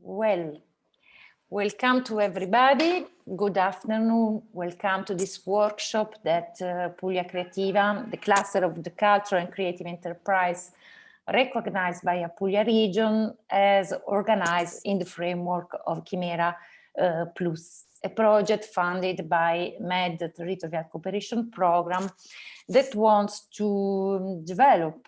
Well, welcome to everybody. Good afternoon. Welcome to this workshop that Puglia Creativa, the cluster of the cultural and creative enterprise recognized by Apulia region, has organized in the framework of ChIMERA Plus, a project funded by MED Territorial Cooperation Program that wants to develop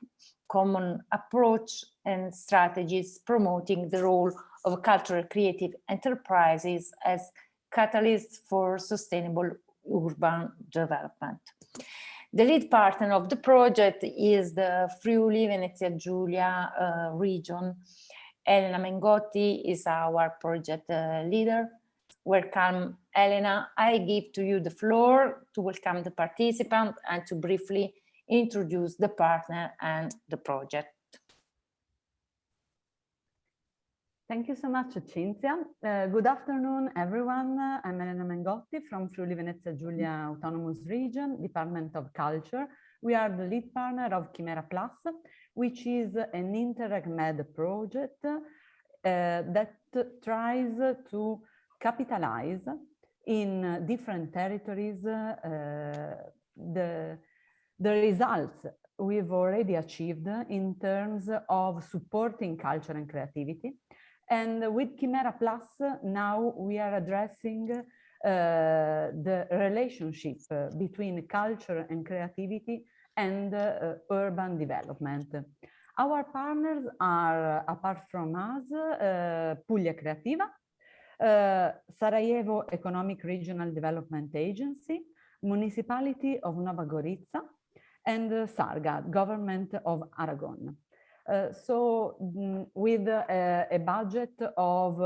common approach and strategies promoting the role of cultural creative enterprises as catalysts for sustainable urban development. The lead partner of the project is the Friuli Venezia Giulia region. Elena Mengotti is our project leader. Welcome, Elena. I give to you the floor to welcome the participant and to briefly introduce the partner and the project. Thank you so much, Cinzia. Good afternoon, everyone. I'm Elena Mengotti from Friuli Venezia Giulia Autonomous Region, Department of Culture. We are the lead partner of ChIMERA Plus, which is an Interreg-Med project that tries to capitalize in different territories the results we've already achieved in terms of supporting culture and creativity. And with ChIMERA Plus, now we are addressing the relationship between culture and creativity and urban development. Our partners are, apart from us, Puglia Creativa, Sarajevo Economic Regional Development Agency, Municipality of Nova Gorica, and Sarga, Government of Aragon. With a budget of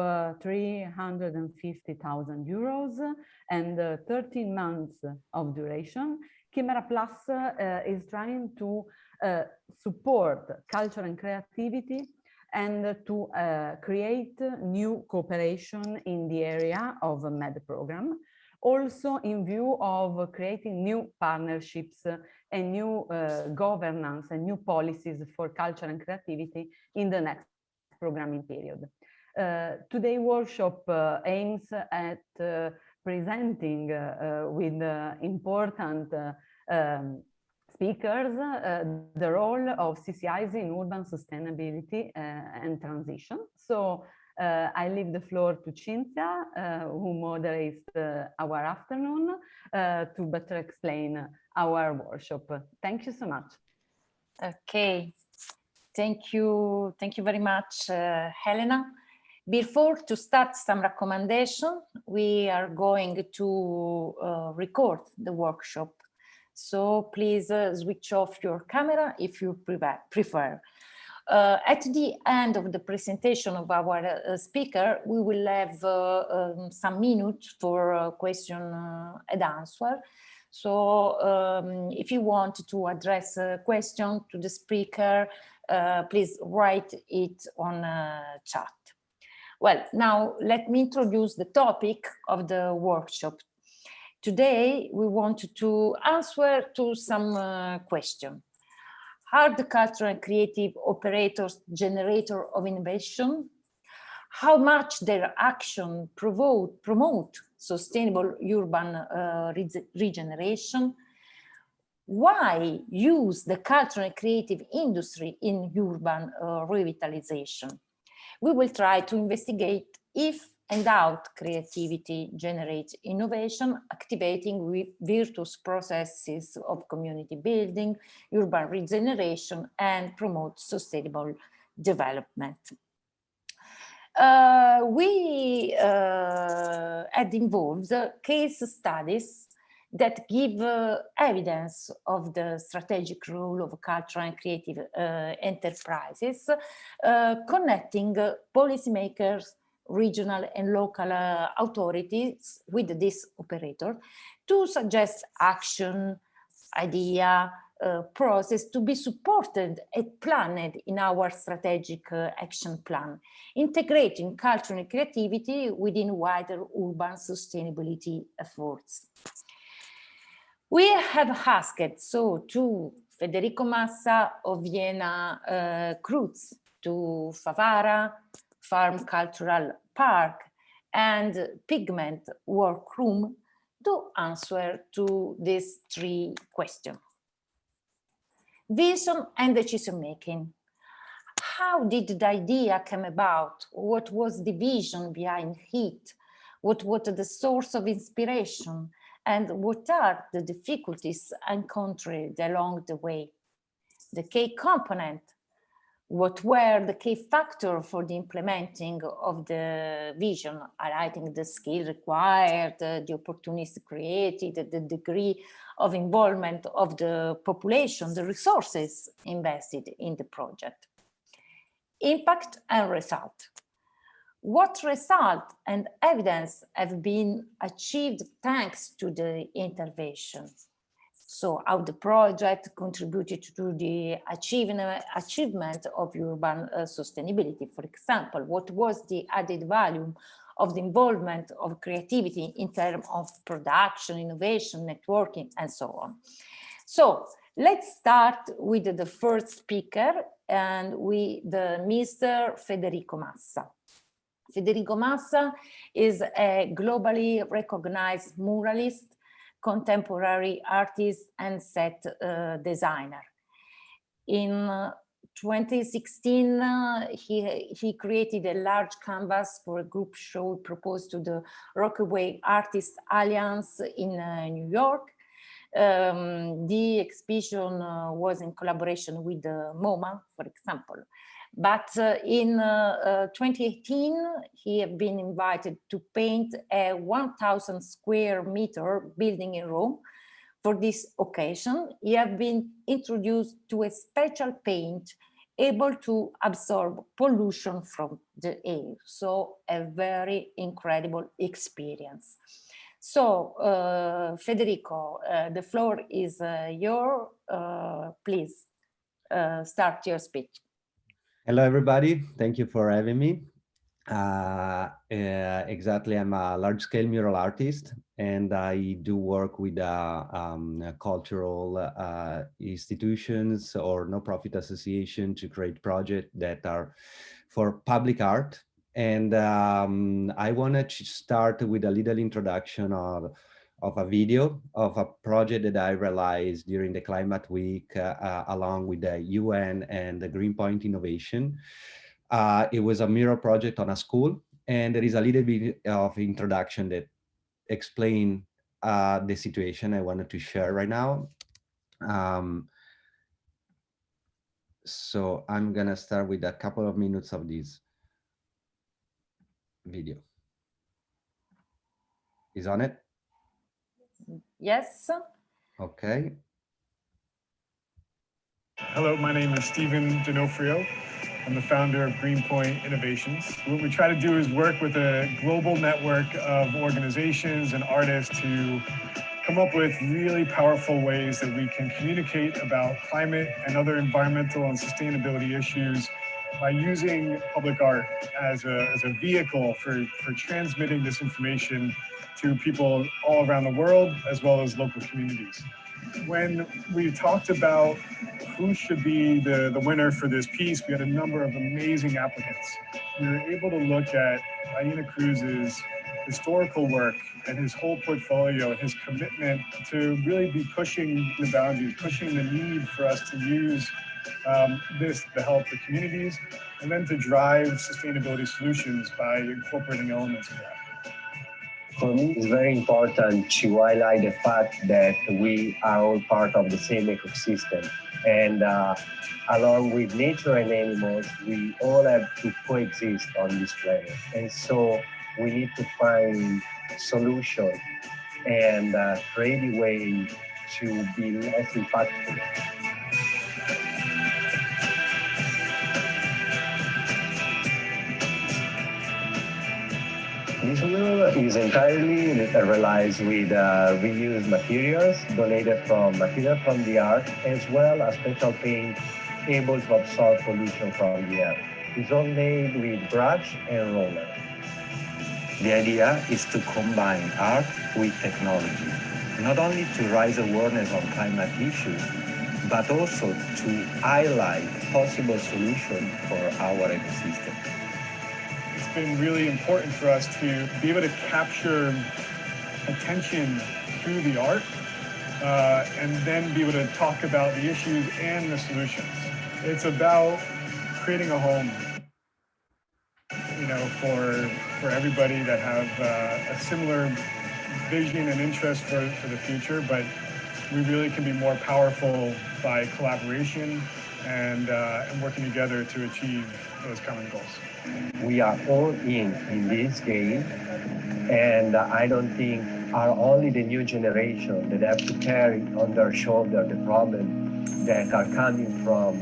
350,000 euros and 13 months of duration, ChIMERA Plus is trying to support culture and creativity and to create new cooperation in the area of a MED program, also in view of creating new partnerships and new governance and new policies for culture and creativity in the next programming period. Today's workshop aims at presenting with important speakers the role of CCIs in urban sustainability and transition. So I leave the floor to Cinzia, who moderates our afternoon, to better explain our workshop. Thank you so much. Okay, thank you very much, Helena. Before to start some recommendation, we are going to record the workshop. So please switch off your camera if you prefer. At the end of the presentation of our speaker, we will have some minutes for question and answer. So if you want to address a question to the speaker, please write it on chat. Well, now let me introduce the topic of the workshop. Today, we want to answer to some questions. Are the cultural and creative operators generator of innovation? How much their action promote sustainable urban regeneration? Why use the cultural and creative industry in urban revitalization? We will try to investigate if and how creativity generates innovation, activating virtuous processes of community building, urban regeneration, and promote sustainable development. We had involved case studies that give evidence of the strategic role of cultural and creative enterprises, connecting policymakers, regional and local authorities with this operator to suggest action, idea, process to be supported and planned in our strategic action plan, integrating culture and creativity within wider urban sustainability efforts. We have asked to Federico Massa of IENA CRUZ to Favara Farm Cultural Park and Pigment Workroom to answer to these three questions. Vision and decision making. How did the idea come about? What was the vision behind it? What was the source of inspiration? And what are the difficulties encountered along the way? The key component. What were the key factors for the implementing of the vision, highlighting the skill required, the opportunities created, the degree of involvement of the population, the resources invested in the project. Impact and result. What result and evidence have been achieved thanks to the interventions? So how the project contributed to the achievement of urban sustainability. For example, what was the added value of the involvement of creativity in terms of production, innovation, networking, and so on. So let's start with the first speaker, and with Mr. Federico Massa. Federico Massa is a globally recognized muralist, contemporary artist, and set designer. In 2016, he created a large canvas for a group show proposed to the Rockaway Artists Alliance in New York. The exhibition was in collaboration with MoMA, for example. But in 2018, he had been invited to paint a 1,000 square meter building in Rome. For this occasion, he had been introduced to a special paint able to absorb pollution from the air. So a very incredible experience. So Federico, the floor is yours. Please start your speech. Hello, everybody. Thank you for having me. Exactly, I'm a large-scale mural artist, and I do work with cultural institutions or no-profit association to create projects that are for public art. And I wanted to start with a little introduction of a video of a project that I realized during the Climate Week along with the UN and the Greenpoint Innovation. It was a mural project on a school, and there is a little bit of introduction that explain the situation I wanted to share right now. So I'm gonna start with a couple of minutes of this video. Is on it? Yes. Okay. Hello, my name is Stephen D'Onofrio. I'm the founder of Greenpoint Innovations. What we try to do is work with a global network of organizations and artists to come up with really powerful ways that we can communicate about climate and other environmental and sustainability issues by using public art as a vehicle for transmitting this information to people all around the world, as well as local communities. When we talked about who should be the winner for this piece, we had a number of amazing applicants. We were able to look at IENA CRUZ's historical work and his whole portfolio, his commitment to really be pushing the boundaries, pushing the need for us to use this to help the communities, and then to drive sustainability solutions by incorporating elements of that. For me, it's very important to highlight the fact that we are all part of the same ecosystem. And along with nature and animals, we all have to coexist on this planet. And so we need to find solutions and create a way to be less impactful. This mural is entirely realized with reused materials donated from the art, as well as special paint able to absorb pollution from the air. It's all made with brush and roller. The idea is to combine art with technology, not only to raise awareness on climate issues, but also to highlight possible solutions for our ecosystem. It's been really important for us to be able to capture attention through the art and then be able to talk about the issues and the solutions. It's about creating a home, you know, for everybody that have a similar vision and interest for the future, but we really can be more powerful by collaboration and working together to achieve those common goals. We are all in this game, and I don't think are only the new generation that have to carry on their shoulder the problems that are coming from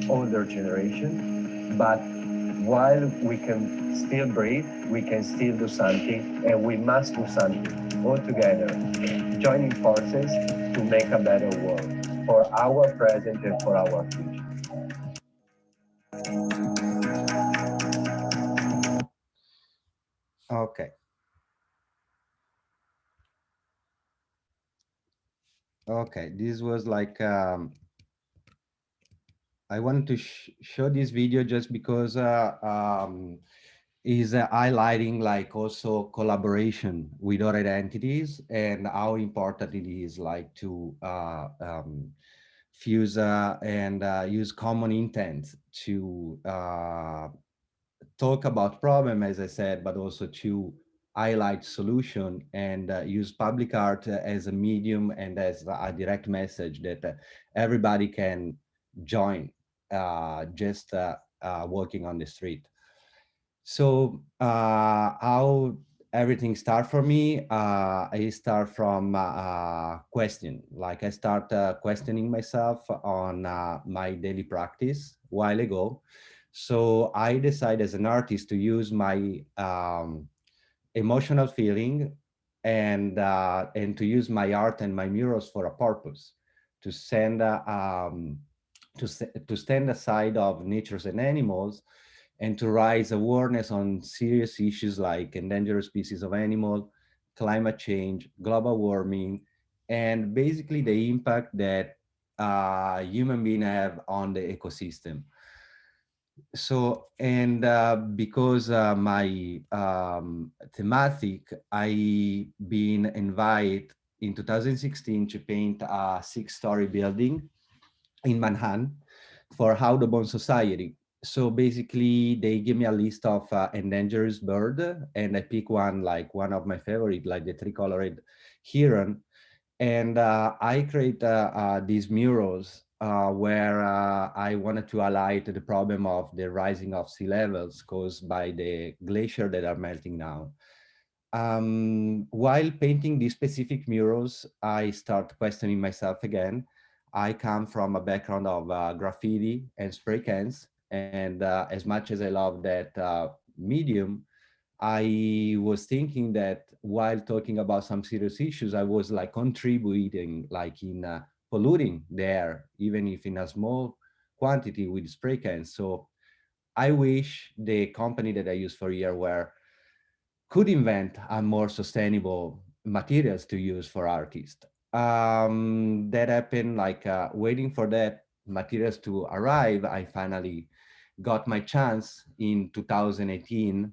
older generation, but while we can still breathe, we can still do something, and we must do something all together, joining forces to make a better world for our present and for our future. Okay. Okay, this was like, I wanted to show this video just because is highlighting like also collaboration with other entities and how important it is like to fuse and use common intent to talk about problem, as I said, but also to highlight solution and use public art as a medium and as a direct message that everybody can join just walking on the street. So how everything start for me, I start from question. Like I start questioning myself on my daily practice a while ago. So I decided as an artist to use my emotional feeling and to use my art and my murals for a purpose, to send to stand aside of natures and animals and to raise awareness on serious issues like endangered species of animal, climate change, global warming, and basically the impact that human beings have on the ecosystem. So, and because my thematic, I been invited in 2016 to paint a 6-story building in Manhattan for Audubon Society. So basically they give me a list of endangered bird, and I pick one, like one of my favorite, like the three-colored heron. And I create these murals where I wanted to highlight the problem of the rising of sea levels caused by the glacier that are melting now. While painting these specific murals, I start questioning myself again. I come from a background of graffiti and spray cans, and as much as I love that medium, I was thinking that while talking about some serious issues, I was like contributing, like in polluting the air, even if in a small quantity with spray cans. So I wish the company that I use for yearwear could invent a more sustainable materials to use for artists. That happened like waiting for that materials to arrive. I finally got my chance in 2018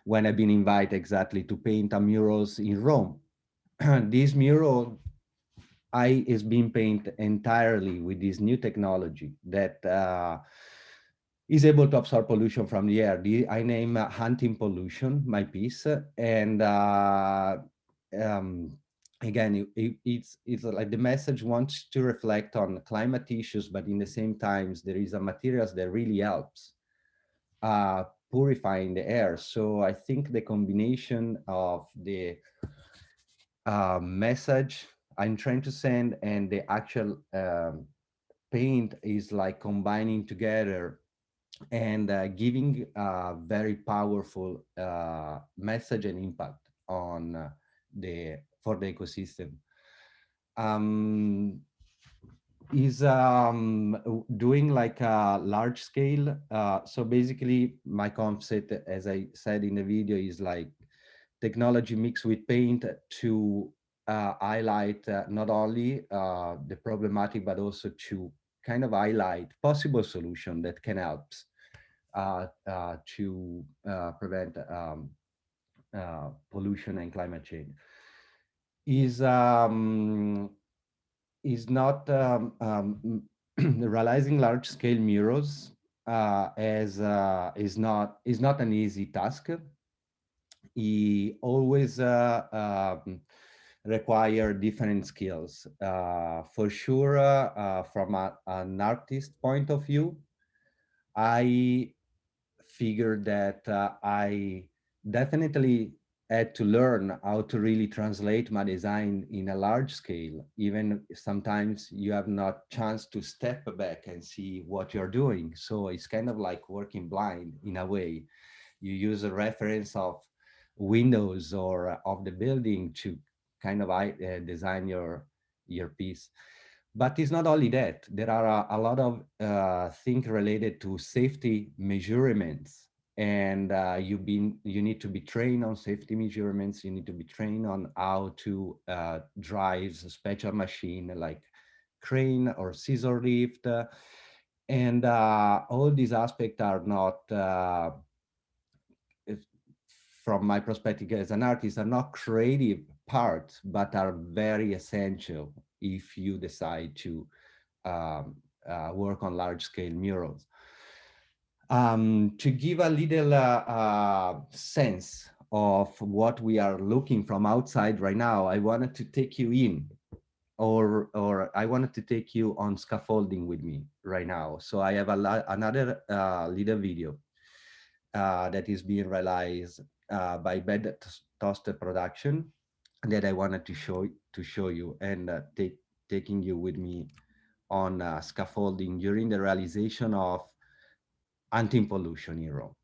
when I've been invited exactly to paint a murals in Rome. This mural is being painted entirely with this new technology that is able to absorb pollution from the air. I name hunting pollution my piece, and again, it's like the message wants to reflect on climate issues, but in the same times there is a materials that really helps purifying the air. So I think the combination of the message I'm trying to send and the actual paint is like combining together and giving a very powerful message and impact on for the ecosystem. Is doing like a large scale. So basically my concept, as I said in the video, is like technology mixed with paint to highlight not only the problematic, but also to kind of highlight possible solution that can help to prevent pollution and climate change. Is not realizing large-scale murals is not an easy task. It always require different skills. For sure, from an artist point of view, I figured that I definitely had to learn how to really translate my design in a large scale. Even sometimes you have not chance to step back and see what you're doing. So it's kind of like working blind in a way. You use a reference of windows or of the building to kind of design your piece. But it's not only that. There are a lot of things related to safety measurements, and you need to be trained on safety measurements. You need to be trained on how to drive a special machine like crane or scissor lift, and all these aspects are not, from my perspective as an artist, are not creative parts, but are very essential if you decide to work on large-scale murals. To give a little sense of what we are looking from outside right now, I wanted to take you in, or I wanted to take you on scaffolding with me right now. So I have another little video that is being realized by Bed Toaster Production that I wanted to show you, and taking you with me on scaffolding during the realization of anti-pollution in Rome.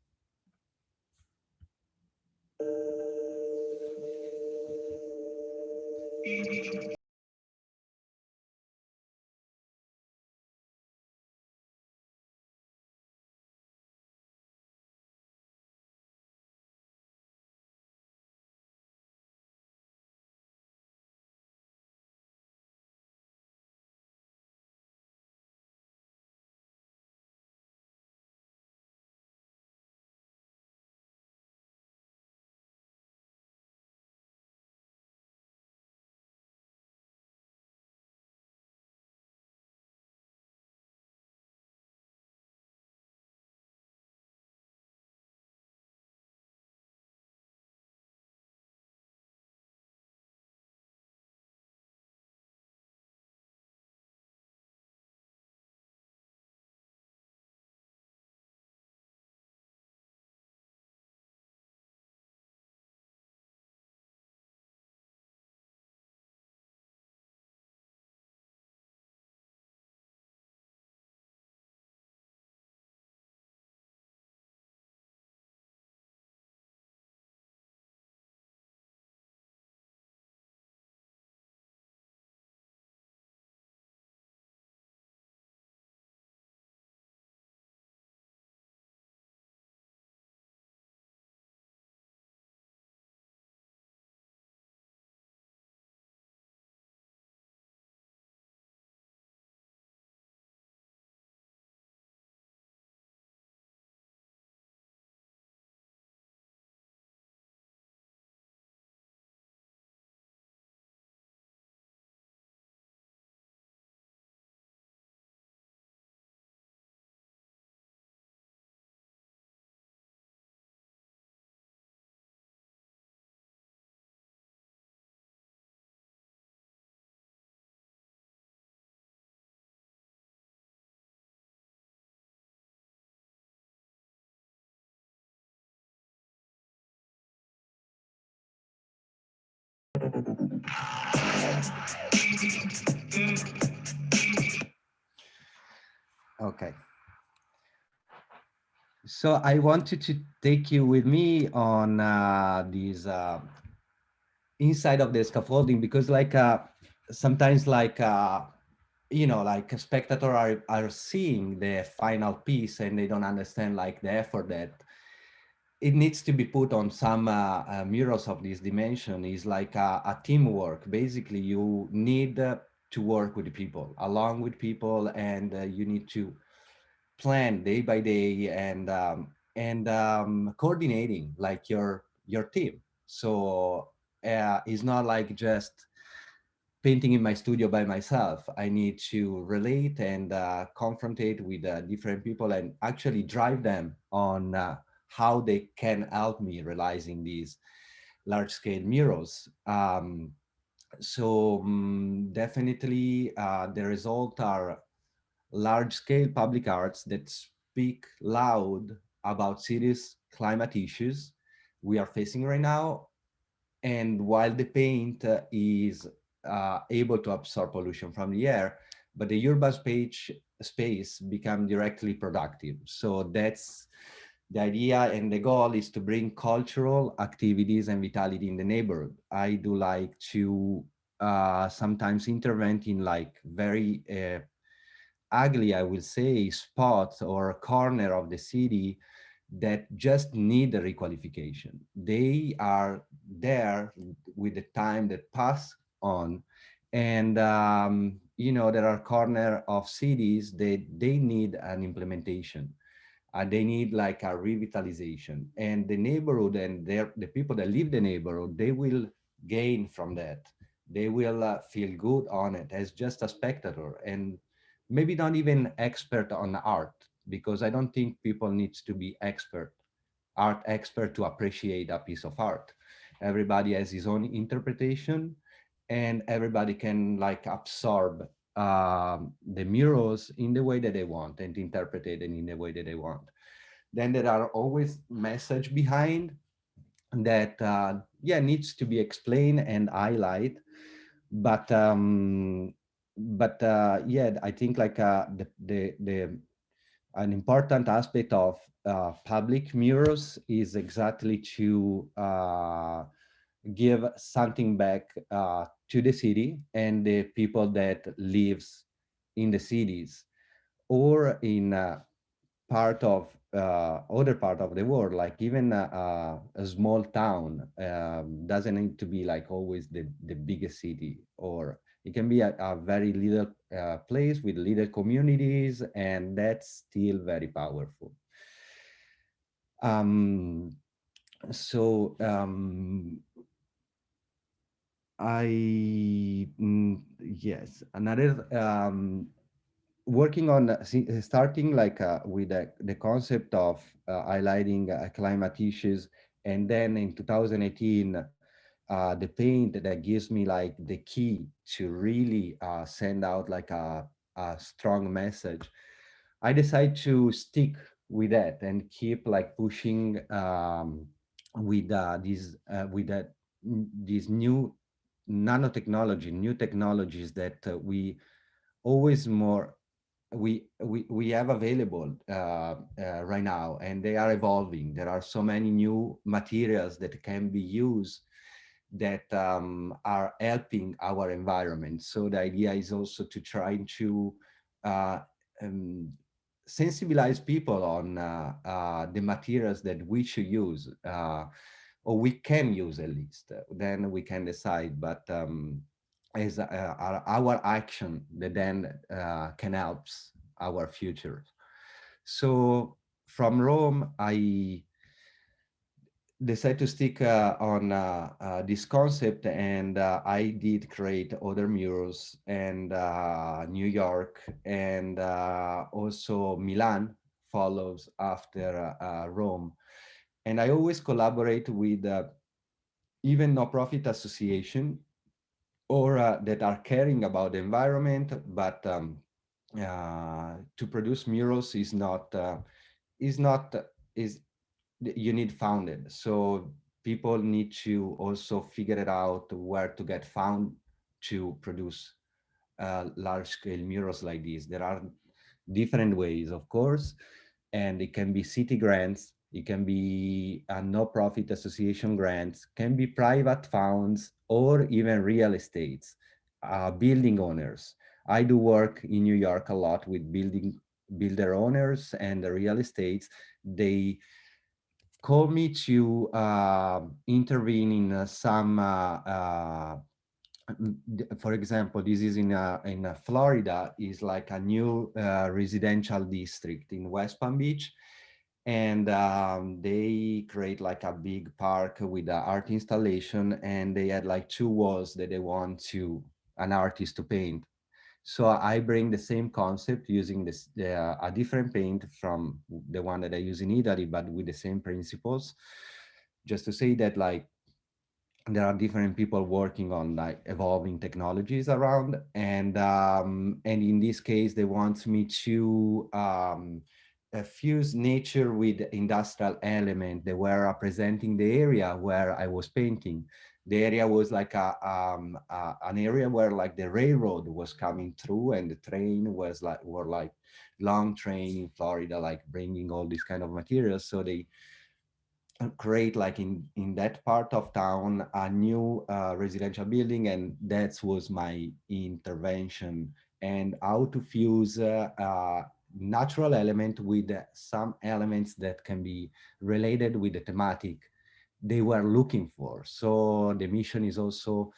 Okay. So I wanted to take you with me on these inside of the scaffolding, because like sometimes like you know, like a spectator are seeing the final piece and they don't understand like the effort that it needs to be put on some murals of this dimension is like a teamwork. Basically, you need to work with people, along with people, and you need to plan day by day and coordinating like your team. So it's not like just painting in my studio by myself. I need to relate and confrontate with different people and actually drive them on how they can help me realizing these large scale murals. Definitely the result are large scale public arts that speak loud about serious climate issues we are facing right now. And while the paint is able to absorb pollution from the air, but the urban space become directly productive. So that's the idea, and the goal is to bring cultural activities and vitality in the neighborhood. I do like to sometimes intervene in like very ugly, I will say, spots or corner of the city that just need a requalification. They are there with the time that pass on. And, you know, there are corner of cities that they need an implementation. They need like a revitalization, and the neighborhood and the people that live the neighborhood, they will gain from that. They will feel good on it as just a spectator, and maybe not even expert on art, because I don't think people needs to be art expert to appreciate a piece of art. Everybody has his own interpretation, and everybody can like absorb the murals in the way that they want and interpret it in the way that they want. Then there are always message behind that, yeah, needs to be explained and highlight. But yeah, I think like the an important aspect of public murals is exactly to give something back to the city and the people that lives in the cities, or in part of other part of the world, like even a small town doesn't need to be like always the biggest city, or it can be a very little place with little communities, and that's still very powerful. Um, so yes, another working on starting like with the concept of highlighting climate issues, and then in 2018 the paint that gives me like the key to really send out like a strong message. I decided to stick with that and keep like pushing with these new nanotechnology, new technologies that we always more we have available right now, and they are evolving. There are so many new materials that can be used that are helping our environment. So the idea is also to try to uh, um, sensibilize people on the materials that we should use, or we can use at least. Then we can decide, but is our action that then can help our future. So from Rome, I decided to stick on this concept, and I did create other murals, and New York, and also Milan follows after Rome. And I always collaborate with even no-profit association, or that are caring about the environment, but to produce murals is not is you need founded. So people need to also figure it out where to get found to produce large scale murals like this. There are different ways, of course, and it can be city grants, it can be a no-profit association grants, can be private funds, or even real estates, building owners. I do work in New York a lot with builder owners and the real estates. They called me to intervene in some, for example, this is in Florida, is like a new residential district in West Palm Beach. And they create like a big park with an art installation, and they had like 2 walls that they want an artist to paint. So I bring the same concept using this a different paint from the one that I use in Italy, but with the same principles. Just to say that like there are different people working on like evolving technologies around, and in this case they want me to fuse nature with industrial element. They were representing the area where I was painting. The area was like an area where like the railroad was coming through, and the train was like long train in Florida, like bringing all these kind of materials. So they create like in that part of town a new residential building, and that was my intervention, and how to fuse natural element with some elements that can be related with the thematic they were looking for. So the mission is also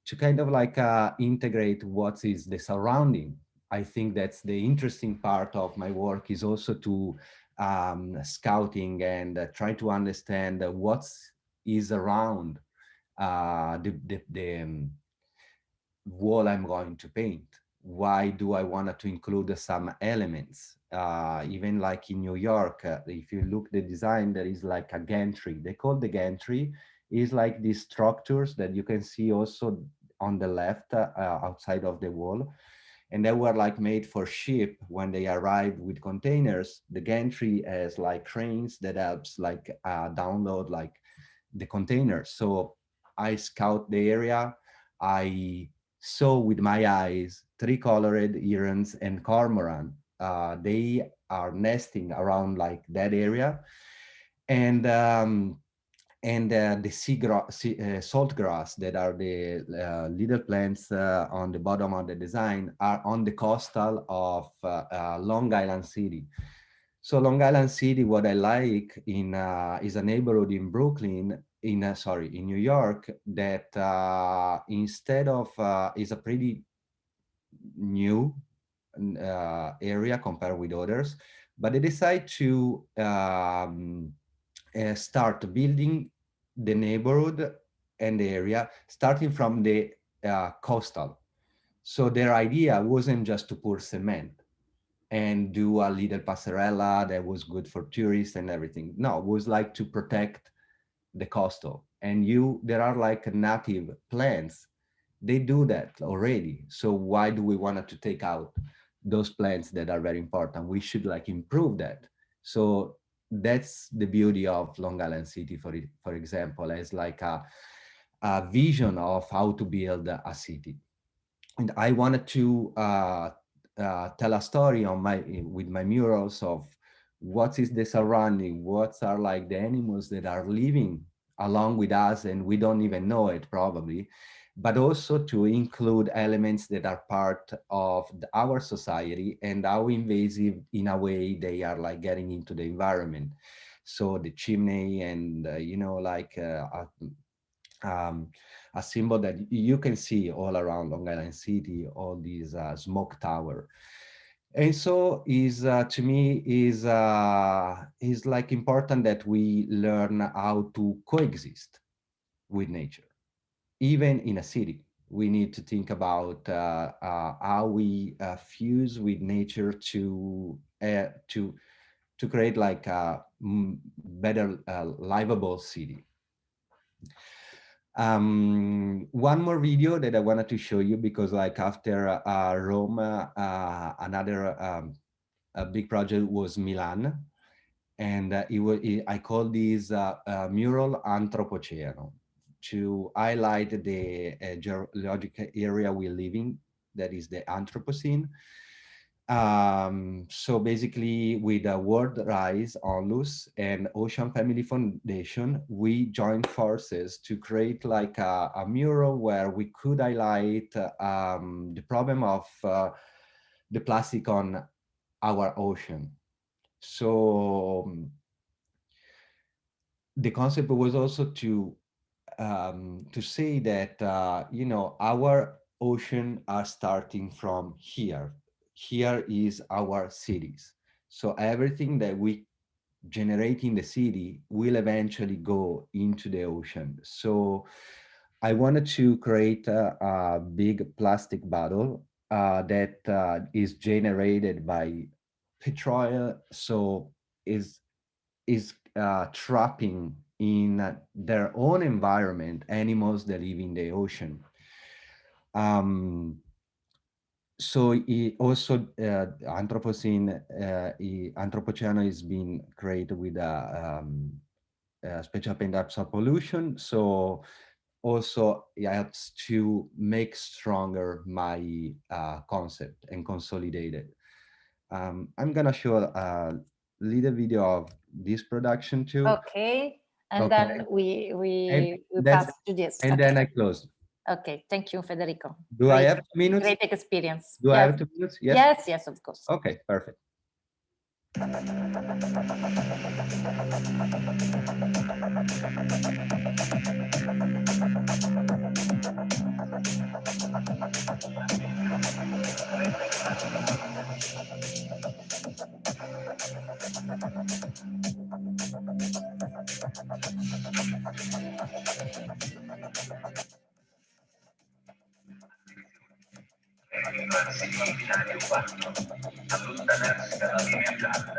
to kind of like integrate what is the surrounding. I think that's the interesting part of my work, is also to scouting and try to understand what is around the wall I'm going to paint. Why do I want to include some elements? Even like in New York, if you look the design, there is like a gantry. They call the gantry is like these structures that you can see also on the left outside of the wall. And they were like made for ship when they arrived with containers. The gantry has like cranes that helps like download like the containers. So I scout the area. I saw with my eyes 3 colored herons and cormorant. They are nesting around like that area. And the salt grass that are the little plants on the bottom of the design are on the coastal of Long Island City. So Long Island City, what I like in is a neighborhood in Brooklyn, in New York, that instead of is a pretty new area compared with others, but they decide to start building the neighborhood and the area starting from the coastal. So their idea wasn't just to pour cement and do a little passerella that was good for tourists and everything. No, it was like to protect the coastal. And there are like native plants. They do that already. So why do we want to take out those plants that are very important? We should like improve that. So that's the beauty of Long Island City, for example, as like a vision of how to build a city. And I wanted to tell a story with my murals of what is the surrounding, what are like the animals that are living along with us and we don't even know it probably, but also to include elements that are part of our society and how invasive in a way they are like getting into the environment. So the chimney and, a symbol that you can see all around Long Island City, all these smoke tower. And so to me is like important that we learn how to coexist with nature, even in a city. We need to think about how we fuse with nature to create like a better livable city. One more video that I wanted to show you, because like after Rome, another a big project was Milan, and I call this mural Anthropoceno, to highlight the geological area we live in, that is the Anthropocene. So basically with World Rise, Onlus, and Ocean Family Foundation, we joined forces to create like a mural where we could highlight the problem of the plastic on our ocean. So the concept was also to say that, our ocean are starting from here. Here is our cities. So everything that we generate in the city will eventually go into the ocean. So I wanted to create a big plastic bottle that is generated by petroleum, so is trapping in their own environment animals that live in the ocean. So it also Anthropocene, Anthropocene is being created with a special paint of pollution. So also it helps to make stronger my concept and consolidate it. I'm gonna show a little video of this production too. Okay, and Okay. then we That's, pass to this. and okay. then I close. Okay, thank you, Federico. Do I have 2 minutes? Great experience. Do I have 2 minutes? Yes. Yes, yes, of course. Okay, perfect. Allontanarsi dalla linea gialla.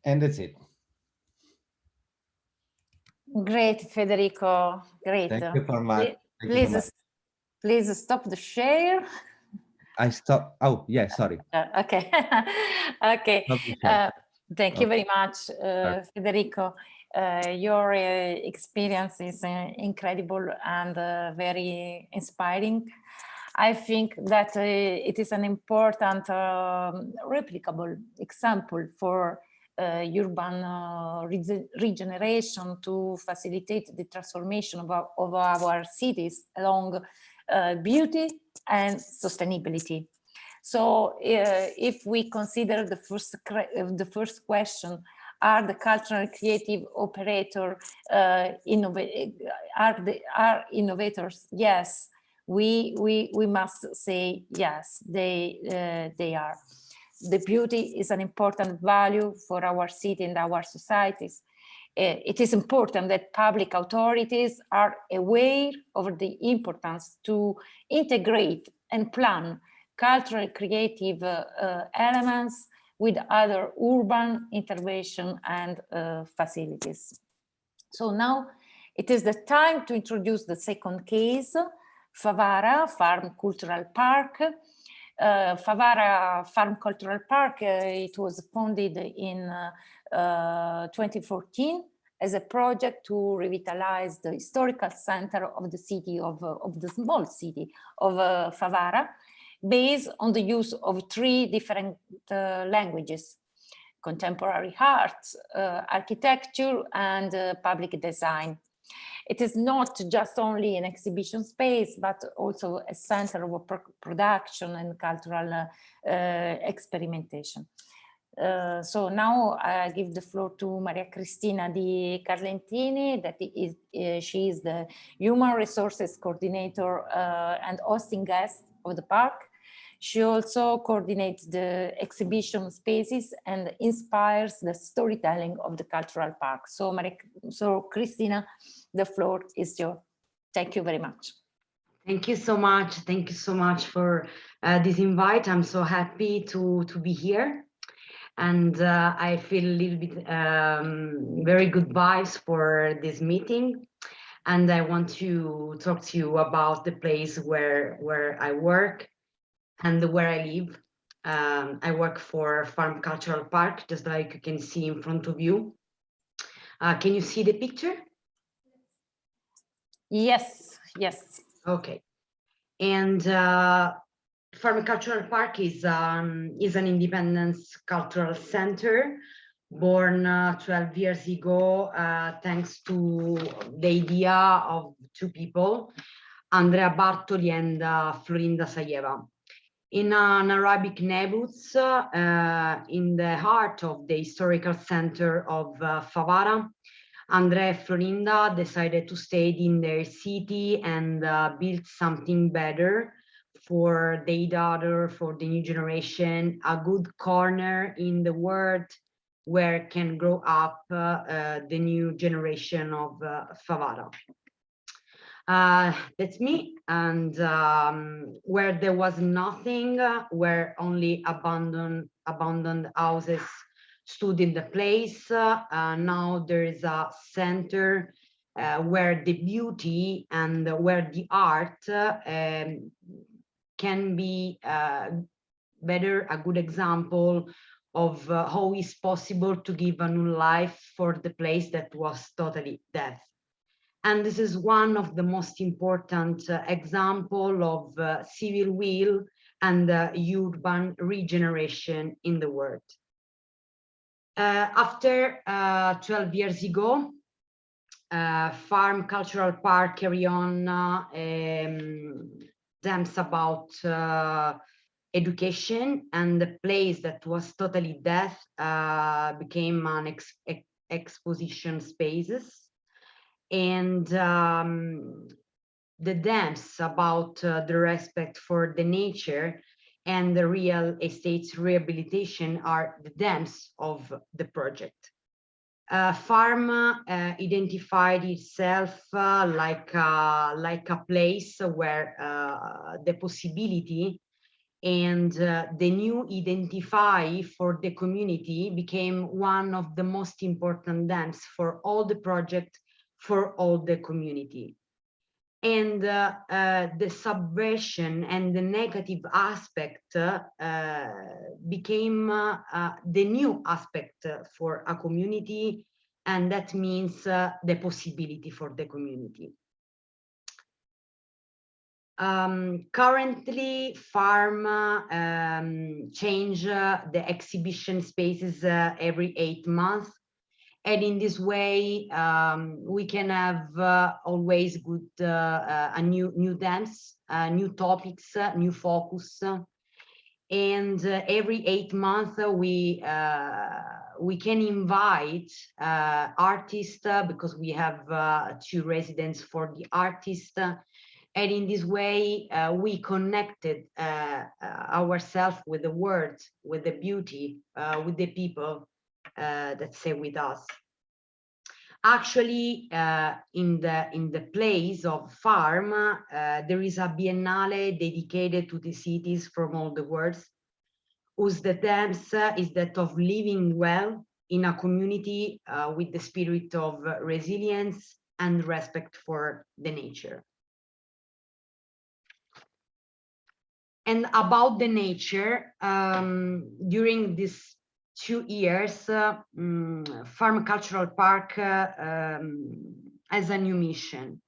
And that's it. Great, Federico. Great. Thank you for much. Please stop the share. I stop. Oh, yeah, sorry. Okay. Okay. Thank you very much, Federico. Your experience is incredible and very inspiring. I think that it is an important replicable example for urban regeneration to facilitate the transformation of our cities along beauty and sustainability. So if we consider the first question, are the cultural creative operator are innovators? Yes, we must say yes, they are. The beauty is an important value for our city and our societies. It is important that public authorities are aware of the importance to integrate and plan cultural creative elements with other urban intervention and facilities. So now it is the time to introduce the second case, Favara Farm Cultural Park. Favara Farm Cultural Park, it was founded in 2014 as a project to revitalize the historical center of the city of the small city of Favara, based on the use of 3 different languages. contemporary art, architecture, and public design. It is not just only an exhibition space, but also a center of production and cultural experimentation. So now I give the floor to Maria Cristina Di Carlentini, she is the Human Resources Coordinator and hosting guest of the park. She also coordinates the exhibition spaces and inspires the storytelling of the cultural park. So Cristina, the floor is yours. Thank you very much. Thank you so much. Thank you so much for this invite. I'm so happy to be here. And I feel a little bit very good vibes for this meeting. And I want to talk to you about the place where I work and where I live. I work for Farm Cultural Park, just like you can see in front of you. Can you see the picture? Yes, yes. Okay. And Farm Cultural Park is an independent cultural center born 12 years ago, thanks to the idea of two people, Andrea Bartoli and Florinda Sayeva. In an Arabic neighborhood in the heart of the historical center of Favara, Andrea and Florinda decided to stay in their city and build something better for their daughter, for the new generation, a good corner in the world where can grow up the new generation of Favara. That's me, and where there was nothing, where only abandoned houses stood in the place, now there is a center where the beauty and where the art can be better, a good example of how it's possible to give a new life for the place that was totally dead. And this is one of the most important example of civil will and urban regeneration in the world. After 12 years ago, Farm Cultural Park carry on dams about education, and the place that was totally dead became an exposition spaces. And the dams about the respect for the nature and the real estate rehabilitation are the dams of the project. Farm identified itself like a place where the possibility and the new identify for the community became one of the most important dams for all the project, for all the community. And the subversion and the negative aspect became the new aspect for a community, and that means the possibility for the community. Currently, Farm change the exhibition spaces every 8 months. And in this way, we can have always good a new dance, new topics, new focus. And every 8 months, we can invite artists because we have 2 residents for the artists. And in this way, we connected ourselves with the world, with the beauty, with the people that stay with us. Actually, in the place of Farm, there is a biennale dedicated to the cities from all the world, whose the theme is that of living well in a community with the spirit of resilience and respect for the nature. And about the nature, during these 2 years, Farm Cultural Park has a new mission,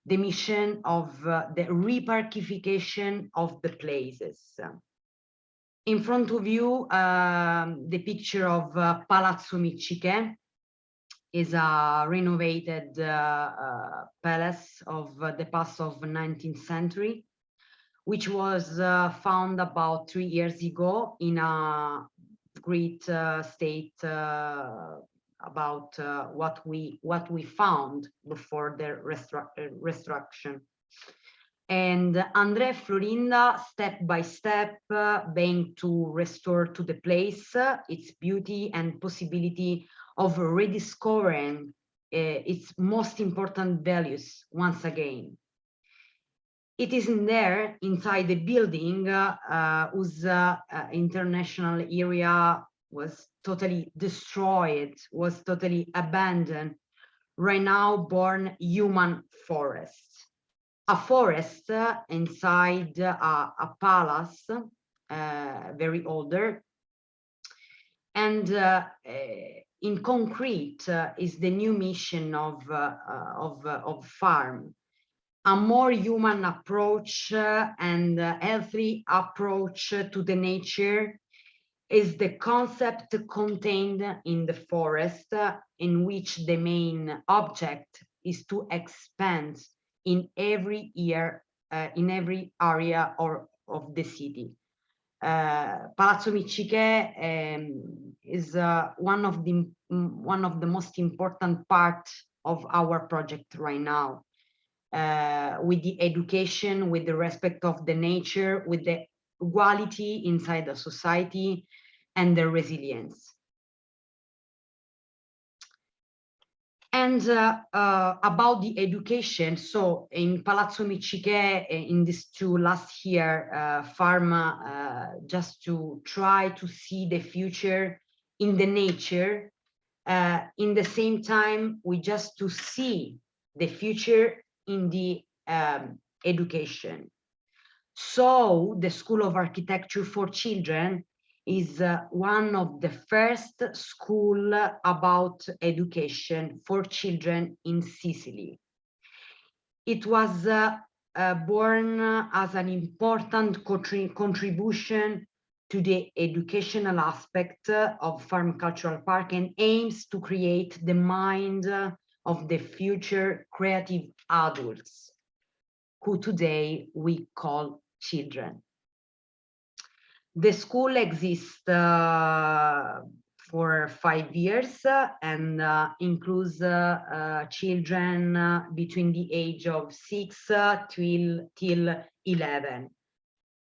the mission of the reparkification of the places. In front of you, the picture of Palazzo Micciche is a renovated palace of the past of the 19th century, which was found about 3 years ago in a great state about what we found before the restructuring. And Andrea Florinda, step by step, being to restore to the place its beauty and possibility of rediscovering its most important values once again. It is in there, inside the building, whose international area was totally destroyed, was totally abandoned, right now born human forest. A forest inside a palace, very older, and in concrete is the new mission of farm, a more human approach and healthy approach to the nature is the concept contained in the forest, in which the main object is to expand in every area of the city. Palazzo Micciche is one of the most important parts of our project right now, with the education, with the respect of the nature, with the equality inside the society, and the resilience. And about the education, so in Palazzo Micciche, in this last year, farm, just to try to see the future in the nature. In the same time, we just to see the future in the education. So the School of Architecture for Children is one of the first school about education for children in Sicily. It was born as an important contribution to the educational aspect of Farm Cultural Park and aims to create the mind of the future creative adults, who today we call children. The school exists for 5 years and includes children between the age of 6 till 11.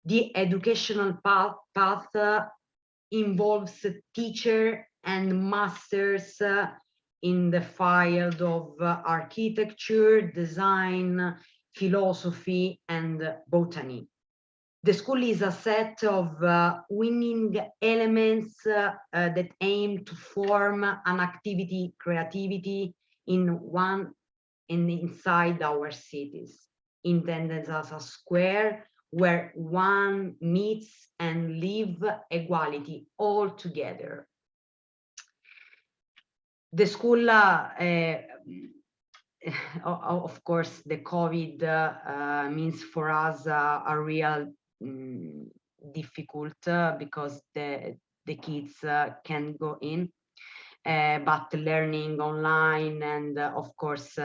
The educational path involves teacher and masters in the field of architecture, design, philosophy, and botany. The school is a set of winning elements that aim to form an activity, creativity inside our cities, intended as a square where one meets and live equality all together. The school, of course, the COVID means for us a real difficult because the kids can't go in, but learning online and of course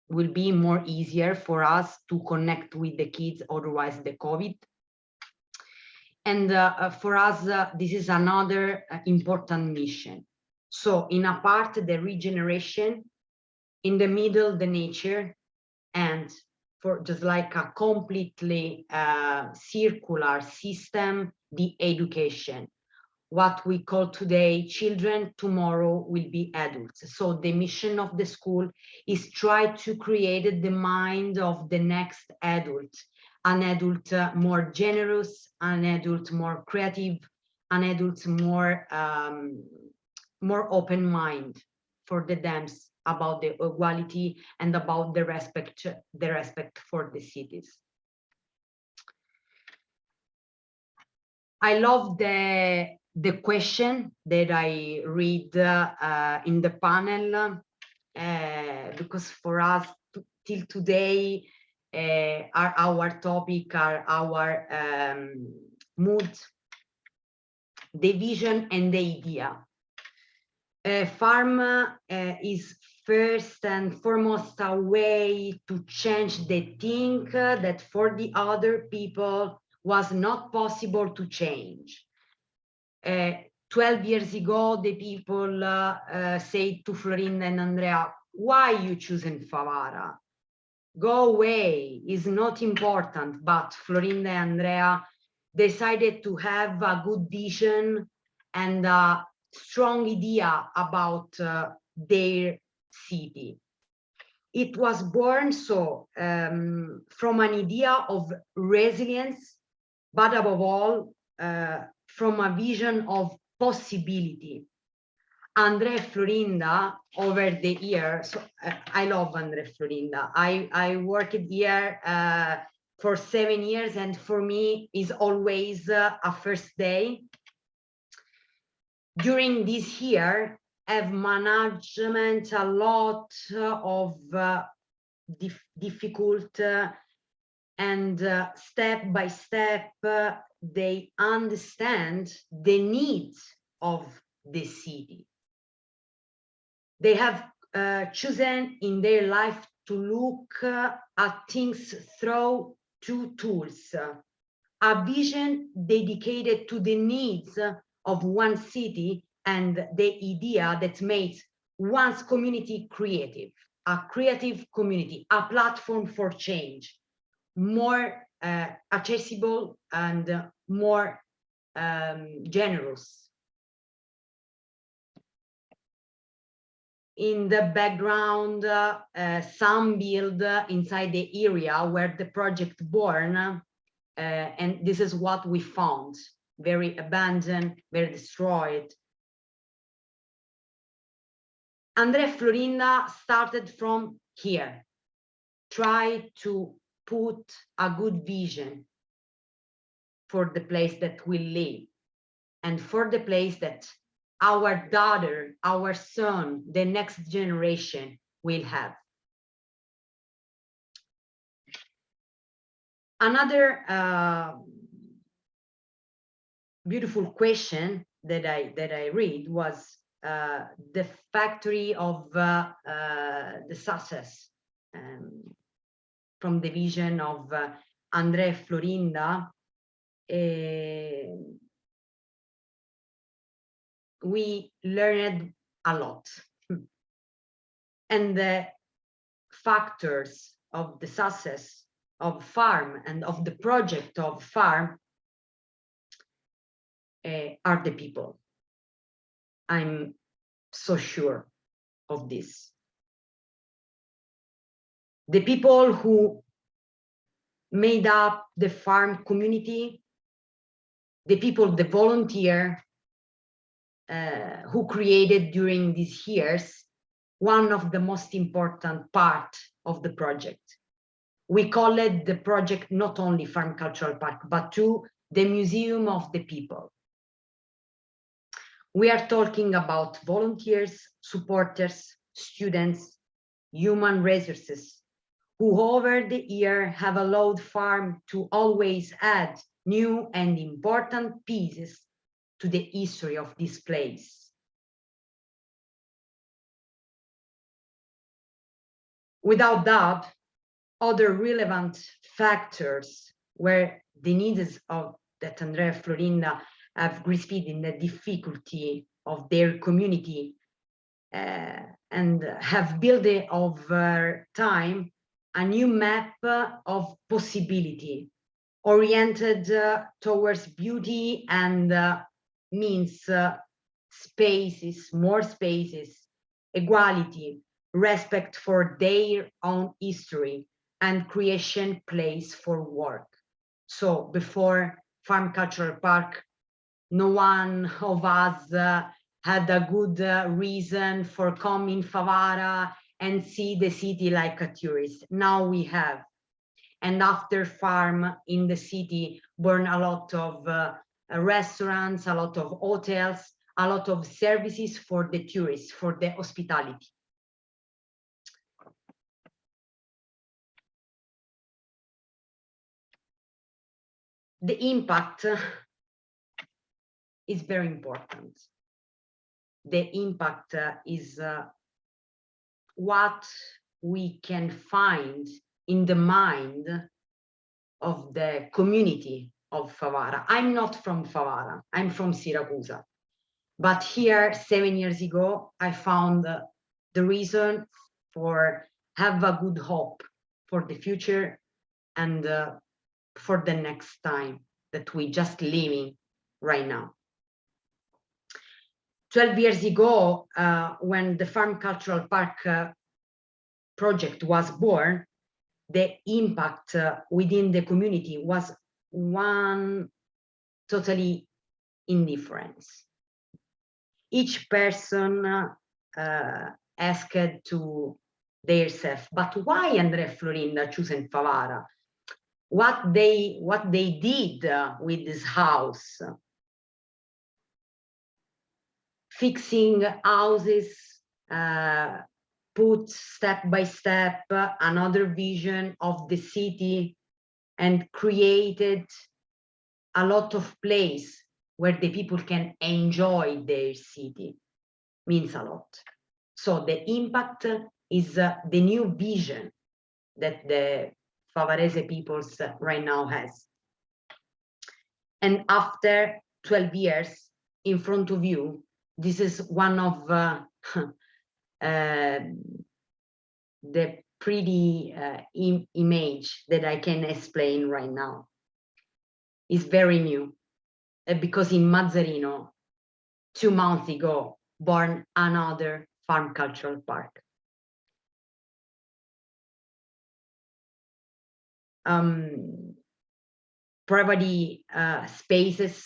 will be more easier for us to connect with the kids, otherwise the COVID. And for us, this is another important mission. So in a part, the regeneration, in the middle, the nature, and for just like a completely circular system, the education. What we call today children, tomorrow will be adults. So the mission of the school is try to create the mind of the next adult, an adult more generous, an adult more creative, an adult more open mind for the dams about the equality and about the respect for the cities. I love the question that I read in the panel because for us till today are our topic, are our mood, the vision and the idea. Farm is first and foremost a way to change the thing that for the other people was not possible to change. 12 years ago, the people say to Florinda and Andrea, why you choosing Favara? Go away, is not important, but Florinda and Andrea decided to have a good vision and a strong idea about their city. It was born from an idea of resilience, but above all, from a vision of possibility. Andrea Florinda over the years, I love Andrea Florinda. I worked here for 7 years, and for me is always a first day. During this year, I've managed a lot of difficult and step by step, they understand the needs of the city. They have chosen in their life to look at things through two tools. A vision dedicated to the needs of one city and the idea that makes one's community creative, a creative community, a platform for change, more accessible and more generous. In the background, some build inside the area where the project born, and this is what we found, very abandoned, very destroyed. Andrea Florinda started from here, try to put a good vision for the place that we live and for the place that our daughter, our son, the next generation will have. Another beautiful question that I read was the factory of the success, from the vision of Andrea Florinda. We learned a lot, and the factors of the success of farm and of the project of farm are the people. I'm so sure of this. The people who made up the farm community, the people, the volunteer who created during these years, one of the most important part of the project. We call it the project not only Farm Cultural Park, but to the Museum of the People. We are talking about volunteers, supporters, students, human resources, who over the year have allowed farm to always add new and important pieces to the history of this place. Without doubt, other relevant factors were the needs of that Andrea Florinda have grasped in the difficulty of their community and have built over time a new map of possibility oriented towards beauty and means spaces, more spaces, equality, respect for their own history, and creation place for work. So before Farm Cultural Park, no one of us had a good reason for coming Favara and see the city like a tourist. Now we have. And after farm in the city, born a lot of restaurants, a lot of hotels, a lot of services for the tourists, for the hospitality. the impact is very important. The impact is what we can find in the mind of the community of Favara. I'm not from Favara, I'm from Syracuse. But here, 7 years ago, I found the reason for have a good hope for the future and for the next time that we just living right now. 12 years ago, when the Farm Cultural Park project was born, the impact within the community was one totally indifference. Each person asked to themselves, but why Andrea e Florinda chosen Favara? What they did with this house? Fixing houses, put step by step another vision of the city and created a lot of place where the people can enjoy their city. Means a lot. So the impact is the new vision that the Favarese peoples right now has. And after 12 years in front of you, this is one of the pretty image that I can explain right now. It's very new because in Mazzarino, 2 months ago, born another farm cultural park. Property spaces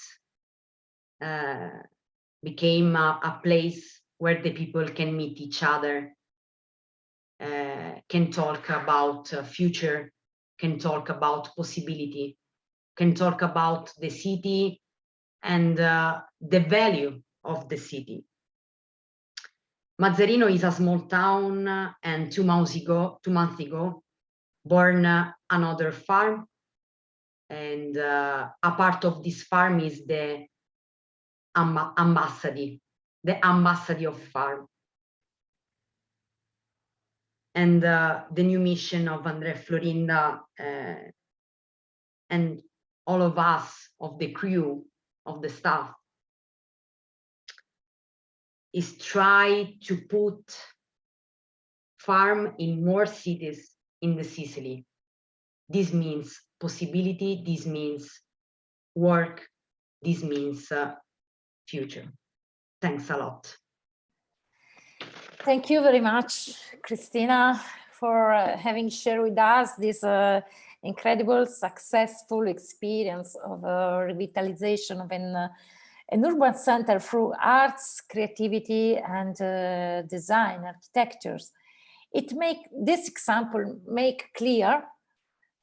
became a place where the people can meet each other, can talk about future, can talk about possibility, can talk about the city and the value of the city. Mazzarino is a small town, and 2 months ago, born another farm, and a part of this farm is the ambassador of farm. And the new mission of Andrea Florinda and all of us, of the crew, of the staff, is try to put farm in more cities in the Sicily. This means possibility, this means work, this means future. Thanks a lot. Thank you very much, Cristina, for having shared with us this incredible, successful experience of revitalization of an urban center through arts, creativity, and design, architectures. This example make clear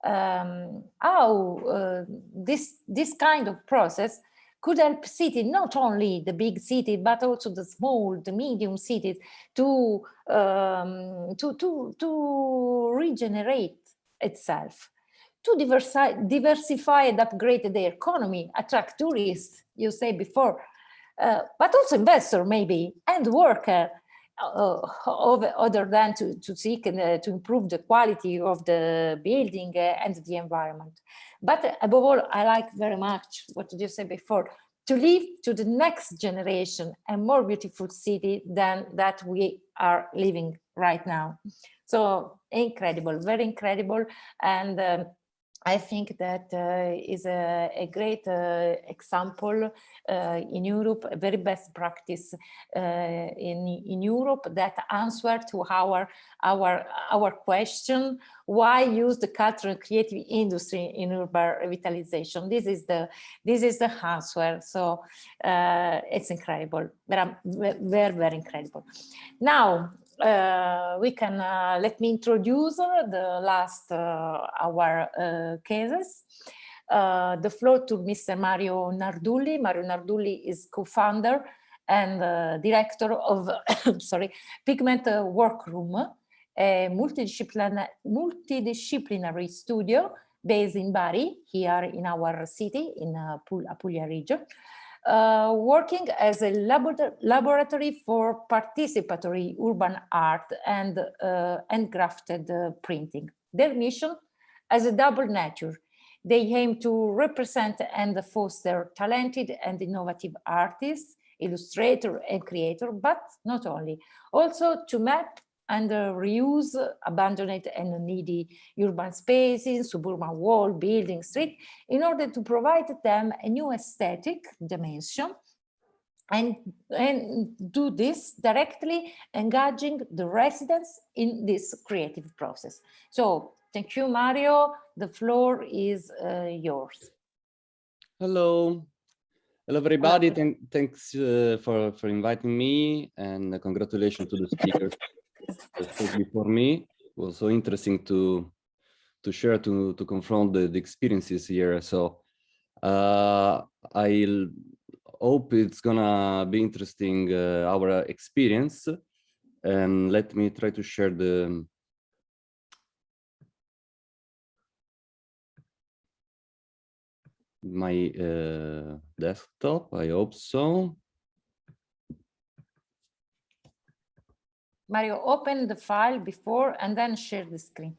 how this kind of process could help cities, not only the big city, but also the small, the medium cities, to regenerate itself, to diversify and upgrade their economy, attract tourists, you say before, but also investor maybe, and worker, other than to seek and to improve the quality of the building and the environment. But above all, I like very much what you said before, to leave to the next generation a more beautiful city than that we are living right now. So incredible, very incredible. And I think that is a great example in Europe, a very best practice in Europe that answer to our question: why use the cultural and creative industry in urban revitalization? This is the answer. So it's incredible, but very, very incredible. Now. We can let me introduce the last our cases. The floor to Mr. Mario Nardulli. Mario Nardulli is co-founder and director of Pigment Workroom, a multidisciplinary studio based in Bari, here in our city, in Apulia region, working as a laboratory for participatory urban art and handcrafted printing. Their mission has a double nature. They aim to represent and foster talented and innovative artists, illustrator and creator, but not only, also to map and reuse abandoned and needy urban spaces, suburban wall, building, street, in order to provide them a new aesthetic dimension, and do this directly engaging the residents in this creative process. So thank you, Mario. The floor is yours. Hello. Hello, everybody. Thanks for inviting me, and congratulations to the speakers that spoke before me. It was so interesting to share, to confront the experiences here. So I hope it's gonna be interesting, our experience. And let me try to share my desktop. I hope so. Mario, open the file before and then share the screen.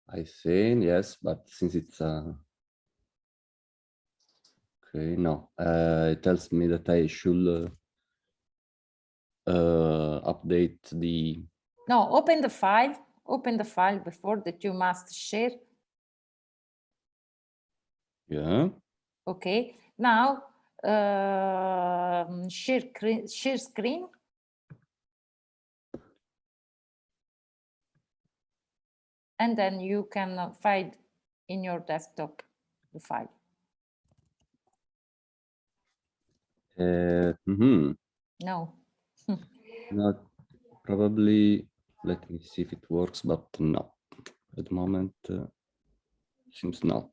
I think yes, but since it's okay, no, it tells me that I should update the. No, open the file. Open the file before that you must share. Yeah. Okay. Now share screen. And then you can find in your desktop the file. No. Not probably. Let me see if it works, but no, at the moment seems not.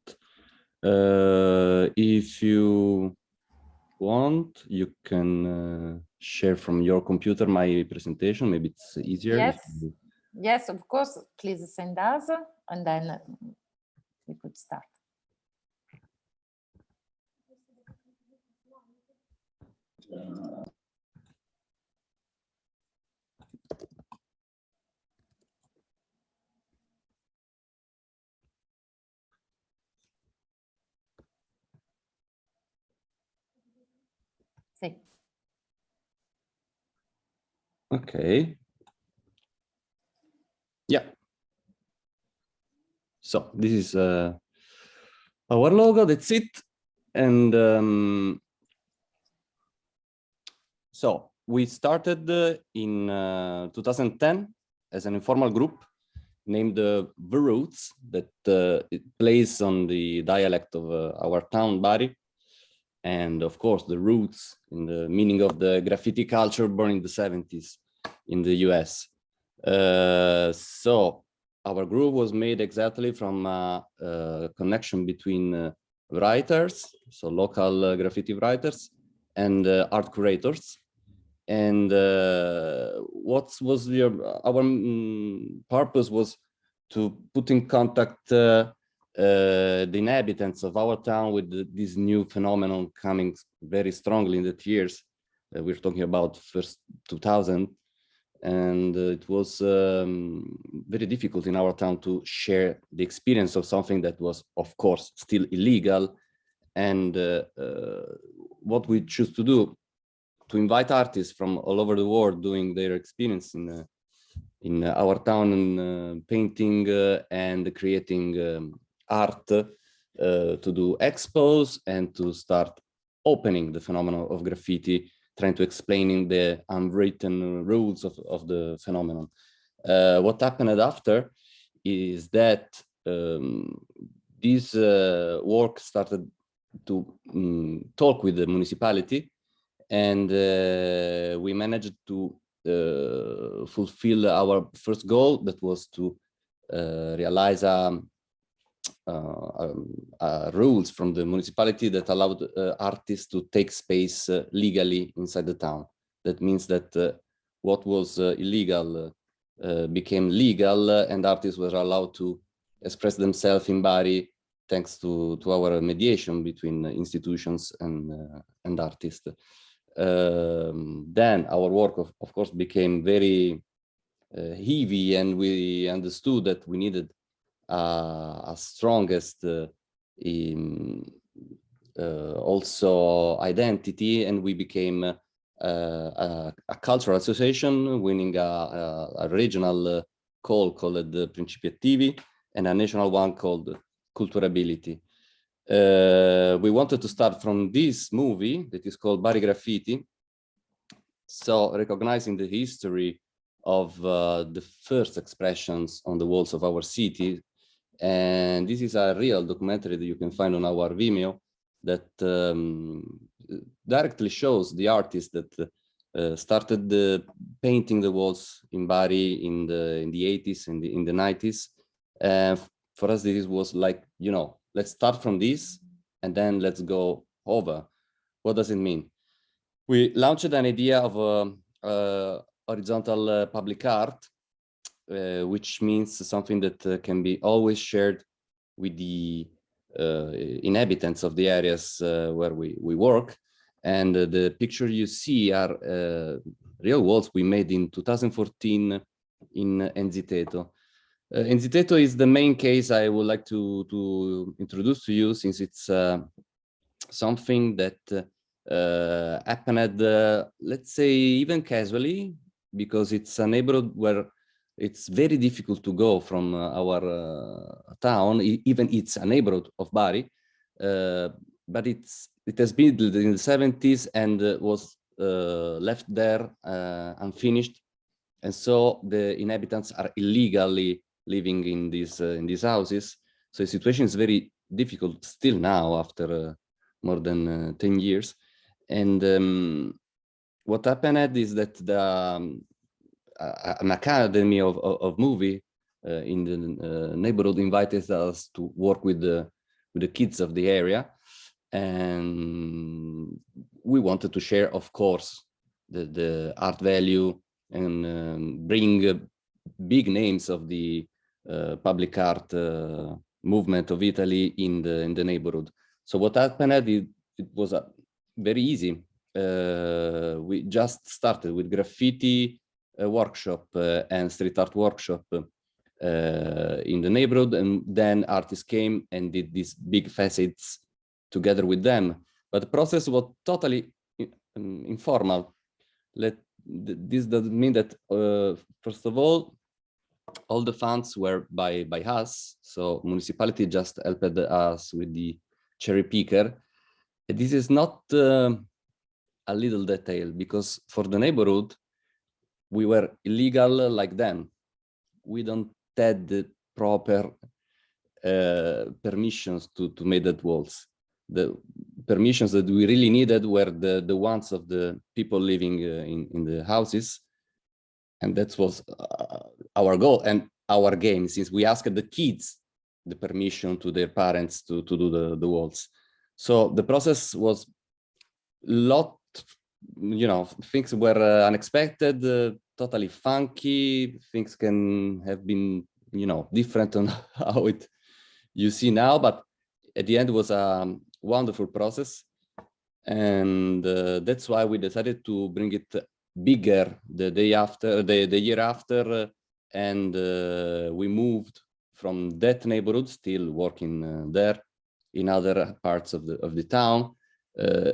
If you want, you can share from your computer my presentation. Maybe it's easier. Yes. Yes, of course. Please send us, and then we could start. See. Okay. Yeah. So this is our logo. That's it. And so we started in 2010 as an informal group named the Roots, that it plays on the dialect of our town, Bari. And of course, the roots in the meaning of the graffiti culture born in the 70s in the US. So our group was made exactly from a connection between writers, so local graffiti writers, and art curators. And what was our purpose was to put in contact the inhabitants of our town with this new phenomenon coming very strongly in the years. We're talking about first 2000, and it was very difficult in our town to share the experience of something that was, of course, still illegal. And what we choose to do, to invite artists from all over the world doing their experience in our town, and painting and creating art, to do expos and to start opening the phenomenon of graffiti, trying to explaining the unwritten rules of the phenomenon. What happened after is that this work started to talk with the municipality, and we managed to fulfill our first goal, that was to realize rules from the municipality that allowed artists to take space legally inside the town. That means that what was illegal became legal, and artists were allowed to express themselves in Bari thanks to our mediation between institutions and artists. Then our work, of course, became very heavy, and we understood that we needed a strongest also identity, and we became a cultural association, winning a regional call called the Principi Attivi and a national one called Culturability. We wanted to start from this movie that is called Bari Graffiti, so recognizing the history of the first expressions on the walls of our city. And this is a real documentary that you can find on our Vimeo that directly shows the artist that started painting the walls in Bari in the 80s and in the 90s. For us, this was like, you know, let's start from this and then let's go over. What does it mean? We launched an idea of horizontal public art, which means something that can be always shared with the inhabitants of the areas where we work. And the picture you see are real walls we made in 2014 in Enziteto. Enziteto is the main case I would like to introduce to you, since it's something that happened, let's say, even casually, because it's a neighborhood where it's very difficult to go from our town. Even it's a neighborhood of Bari, but it has been built in the 70s and was left there unfinished, and so the inhabitants are illegally living in these houses. So the situation is very difficult still now after more than 10 years. And what happened is that an academy of movie in the neighborhood invited us to work with the kids of the area, and we wanted to share, of course, the art value and bring big names of the public art movement of Italy in the neighborhood. So what happened, it was very easy. We just started with graffiti workshop and street art workshop in the neighborhood, and then artists came and did these big facades together with them. But the process was totally informal. This doesn't mean that, first of all the funds were by us, so municipality just helped us with the cherry picker. This is not a little detail, because for the neighborhood, we were illegal like them. We don't had the proper permissions to make that walls. The permissions that we really needed were the ones of the people living in the houses. And that was our goal and our game, since we asked the kids the permission to their parents to do the walls. So the process was lot, you know, things were unexpected, totally funky. Things can have been, you know, different on how you see now, but at the end it was a wonderful process. And that's why we decided to bring it bigger the year after, and we moved from that neighborhood, still working there in other parts of the town,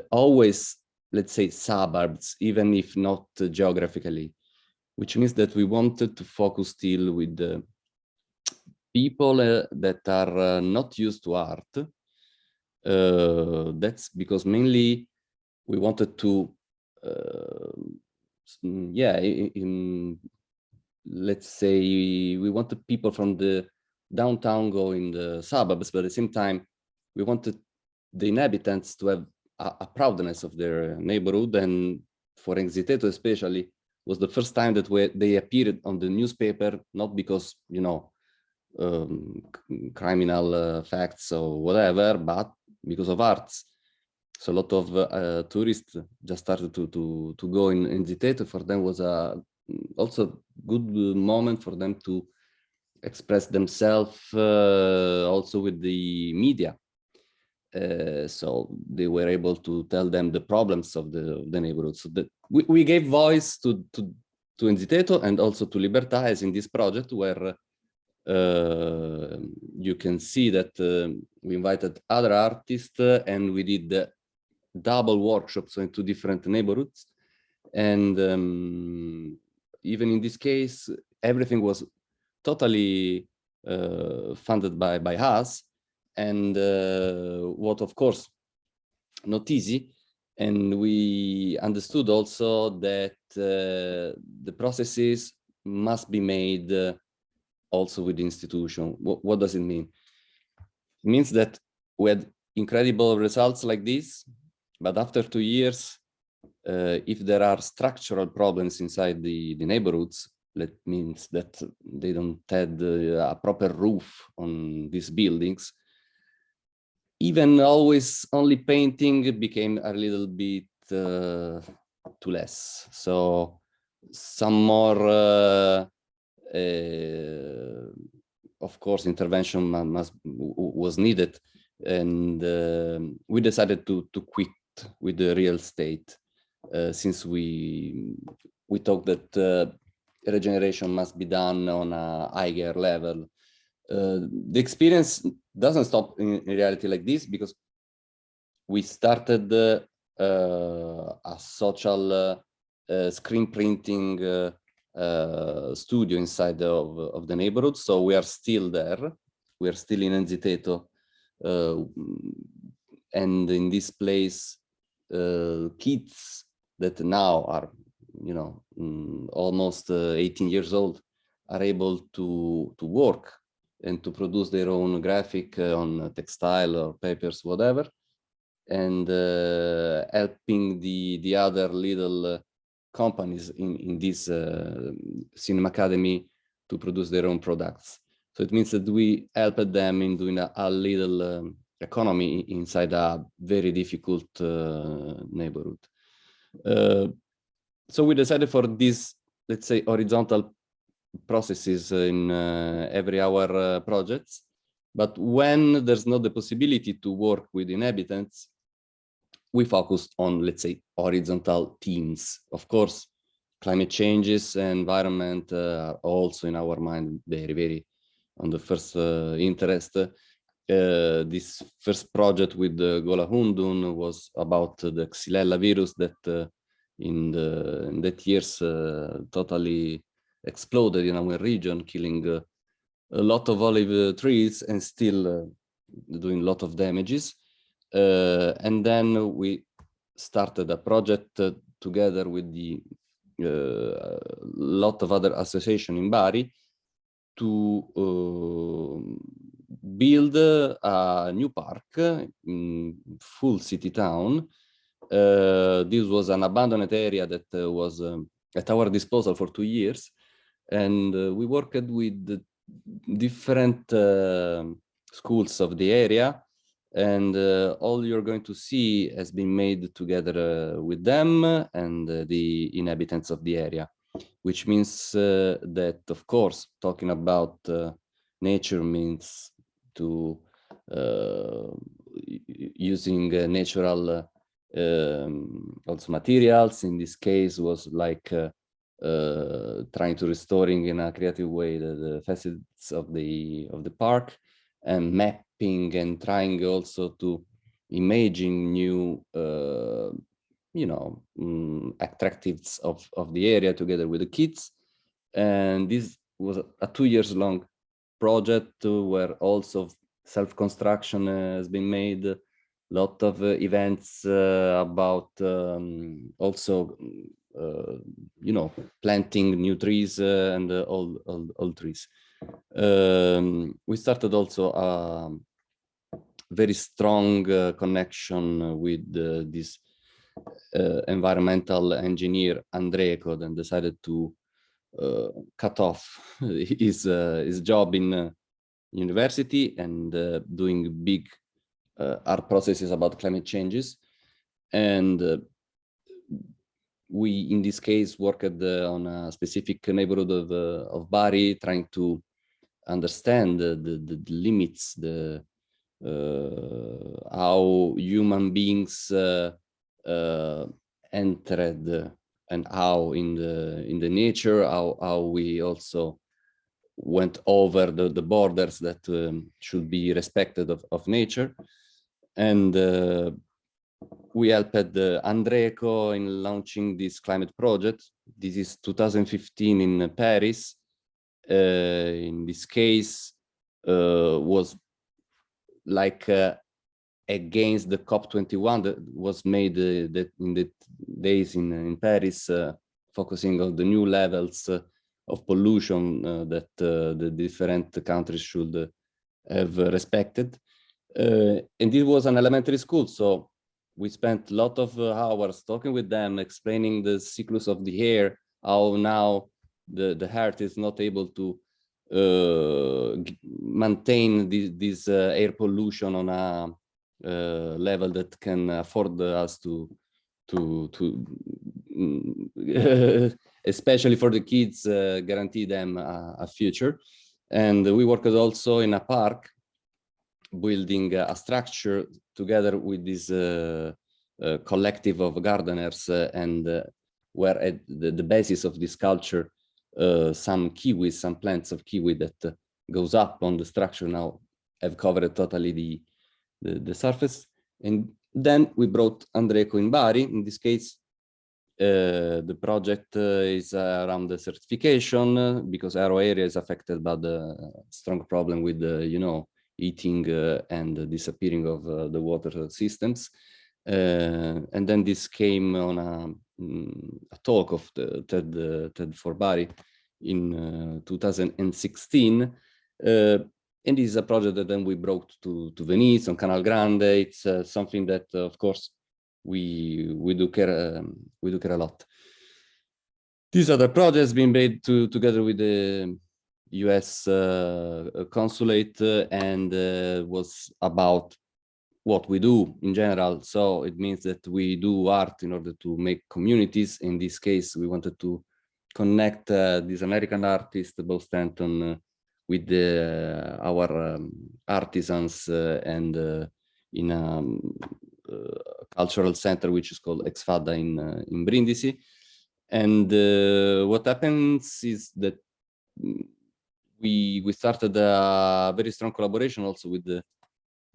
always, let's say, suburbs, even if not geographically, which means that we wanted to focus still with the people that are not used to art. That's because mainly we wanted to let's say, we wanted people from the downtown go in the suburbs, but at the same time we wanted the inhabitants to have a proudness of their neighborhood. And for Enziteto especially, was the first time that they appeared on the newspaper, not because, you know, criminal facts or whatever, but because of arts. So a lot of tourists just started to go in Enziteto. For them was also good moment for them to express themselves also with the media. So they were able to tell them the problems of the neighborhood. So that we gave voice to Enziteto and also to Libertà in this project, where you can see that we invited other artists and we did double workshops in 2 different neighborhoods. And even in this case, everything was totally funded by us. And what, of course, not easy. And we understood also that the processes must be made also with the institution. What does it mean? It means that we had incredible results like this, but after 2 years, if there are structural problems inside the neighborhoods, that means that they don't have a proper roof on these buildings, even always only painting became a little bit too less. So some more, of course, intervention was needed, and we decided to quit with the real estate since we thought that regeneration must be done on a higher level. The experience doesn't stop in reality like this, because we started a social screen printing studio inside of the neighborhood. So we are still there. We are still in Enziteto. And in this place, kids that now are, you know, almost 18 years old are able to work and to produce their own graphic on textile or papers, whatever, and helping the other little companies in this cinema academy to produce their own products. So it means that we helped them in doing a little economy inside a very difficult neighborhood. So we decided for this, let's say, horizontal processes in every our projects. But when there's not the possibility to work with inhabitants, we focused on, let's say, horizontal themes. Of course, climate changes and environment are also in our mind very, very on the first interest. This first project with Gola Hundun was about the Xylella virus that in that years totally exploded in our region, killing a lot of olive trees and still doing a lot of damages. And then we started a project together with the lot of other associations in Bari to build a new park in full city town. This was an abandoned area that was at our disposal for 2 years, and we worked with the different schools of the area, and all you're going to see has been made together with them and the inhabitants of the area, which means that, of course, talking about nature means to using natural also materials. In this case was like trying to restoring in a creative way the facets of the park, and mapping and trying also to imagine new you know, attractives of the area together with the kids. And this was a 2 years long project where also self-construction has been made, a lot of events about also you know, planting new trees and old trees. We started also a very strong connection with this environmental engineer Andreco, and decided to cut off his job in university and doing big art processes about climate changes. And we, in this case, worked on a specific neighborhood of Bari, trying to understand the limits, how human beings entered and how in the nature, how we also went over the borders that should be respected of nature. And we helped Andreco in launching this climate project. This is 2015 in Paris. In this case, was like against the COP21 that was made that in the days in Paris, focusing on the new levels of pollution that the different countries should have respected. And it was an elementary school, so we spent a lot of hours talking with them, explaining the cyclus of the air, how now the earth is not able to maintain this air pollution on a level that can afford us to especially for the kids, guarantee them a future. And we worked also in a park, building a structure together with this collective of gardeners, and where at the basis of this culture, some kiwis, some plants of kiwi that goes up on the structure now have covered totally the surface. And then we brought Andreco in Bari. In this case, the project is around the certification, because our area is affected by the strong problem with the, eating and the disappearing of the water systems. And then this came on a talk of the TED for Bari in 2016. And this is a project that then we brought to Venice on Canal Grande. It's something that, of course, we do care a lot. These other projects being made together with the US consulate, and was about what we do in general. So it means that we do art in order to make communities. In this case, we wanted to connect this American artist, Bob Stanton, with our artisans, and in a cultural center which is called Exfada in Brindisi. And what happens is that we started a very strong collaboration also with the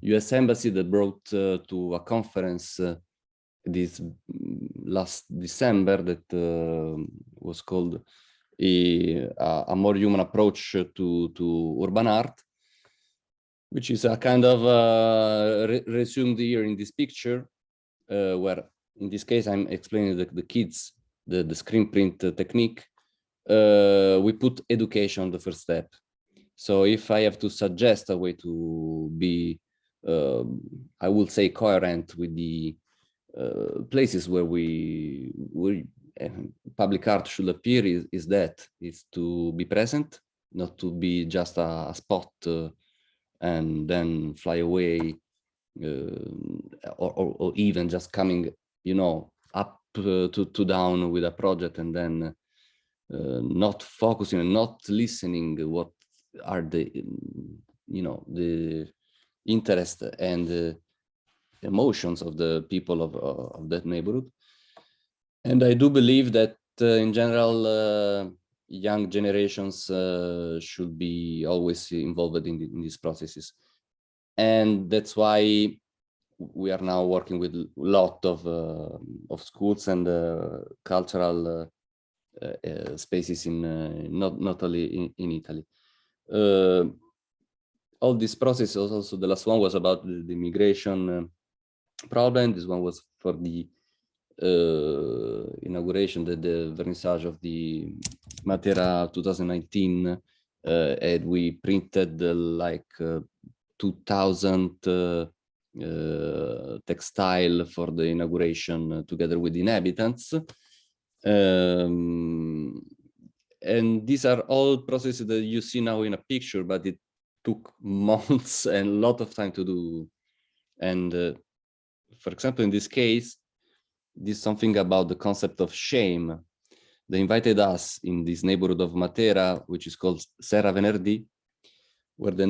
US Embassy, that brought to a conference this last December that was called a more human approach to urban art, which is a kind of resumed here in this picture, where in this case I'm explaining the kids the screen print technique. We put education the first step. So if I have to suggest a way to be, I will say, coherent with the places where public art should appear, is to be present, not to be just a spot and then fly away, or even just coming, up to down with a project and then not focusing and not listening what are the interest and emotions of the people of that neighborhood. And I do believe that in general, young generations should be always involved in these processes. And that's why we are now working with a lot of schools and cultural spaces not only in Italy. All this process, also the last one was about the immigration problem. This one was for the inauguration, the vernissage of the Matera 2019, and we printed like 2,000 textile for the inauguration together with inhabitants. And these are all processes that you see now in a picture, but it took months and a lot of time to do. And for example, in this case, this is something about the concept of shame. They invited us in this neighborhood of Matera, which is called Serra Venerdì, where the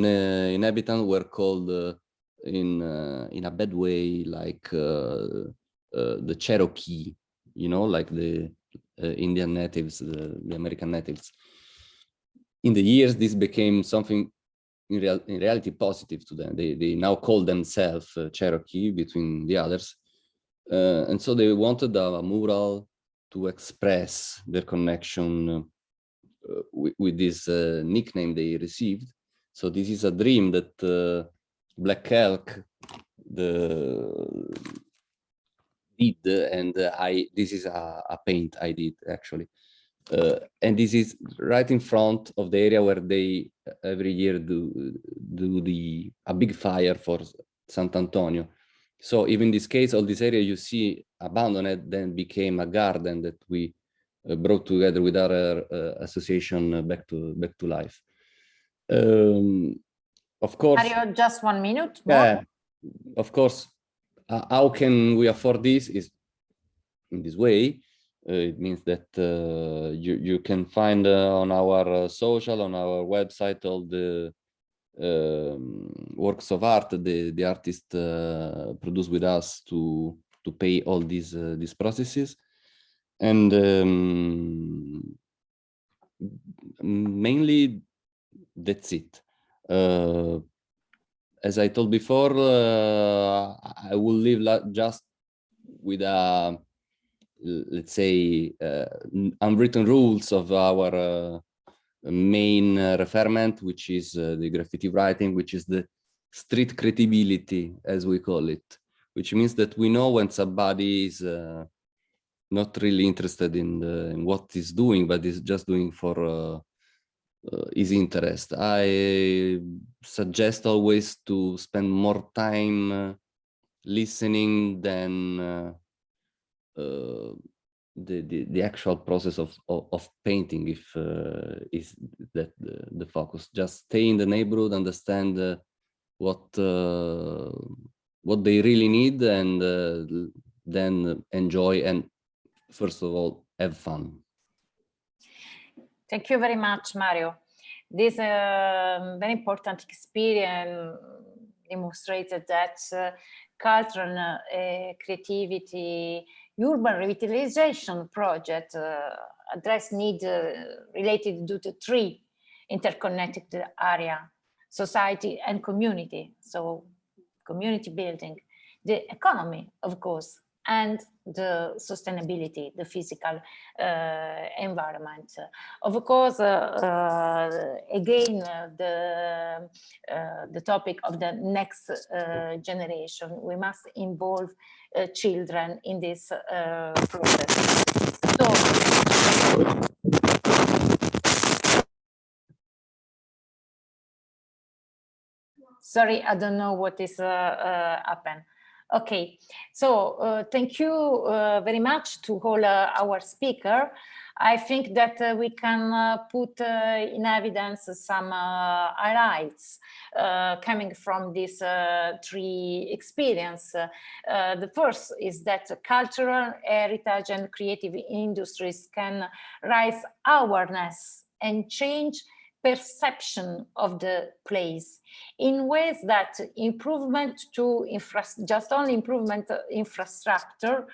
inhabitants were called in a bad way, like the Cherokee, you know, like the Indian natives, the American natives. In the years, this became something in reality positive to them. They now call themselves Cherokee between the others. And so they wanted a mural to express their connection with this nickname they received. So this is a dream that Black Elk did, and this is a paint I did actually. And this is right in front of the area where they every year do a big fire for Sant'Antonio. So even in this case, all this area you see abandoned then became a garden that we brought together with our association back to life. Of course, Mario, just 1 minute more. yeah, of course. How can we afford this? Is in this way. It means that you can find on our social, on our website, all the works of art the artist produce with us to pay all these processes, and mainly that's it. As I told before, I will leave just with a, let's say, unwritten rules of our main referment, which is the graffiti writing, which is the street credibility, as we call it, which means that we know when somebody is not really interested in what he's doing, but is just doing for his interest. I suggest always to spend more time listening than the actual process of painting, if is that the focus. Just stay in the neighborhood, understand what they really need, and then enjoy, and first of all have fun. Thank you very much, Mario. This very important experience demonstrated that cultural creativity urban revitalization project address need related to the three interconnected area: society and community. So community building, the economy, of course, and the sustainability, the physical environment. Of course, again, the topic of the next generation, we must involve children in this process. So, sorry, I don't know what is happened. Okay, so thank you very much to all our speakers. I think that we can put in evidence some highlights coming from these three experiences. The first is that cultural heritage and creative industries can raise awareness and change perception of the place in ways that improvement to just only improvement infrastructure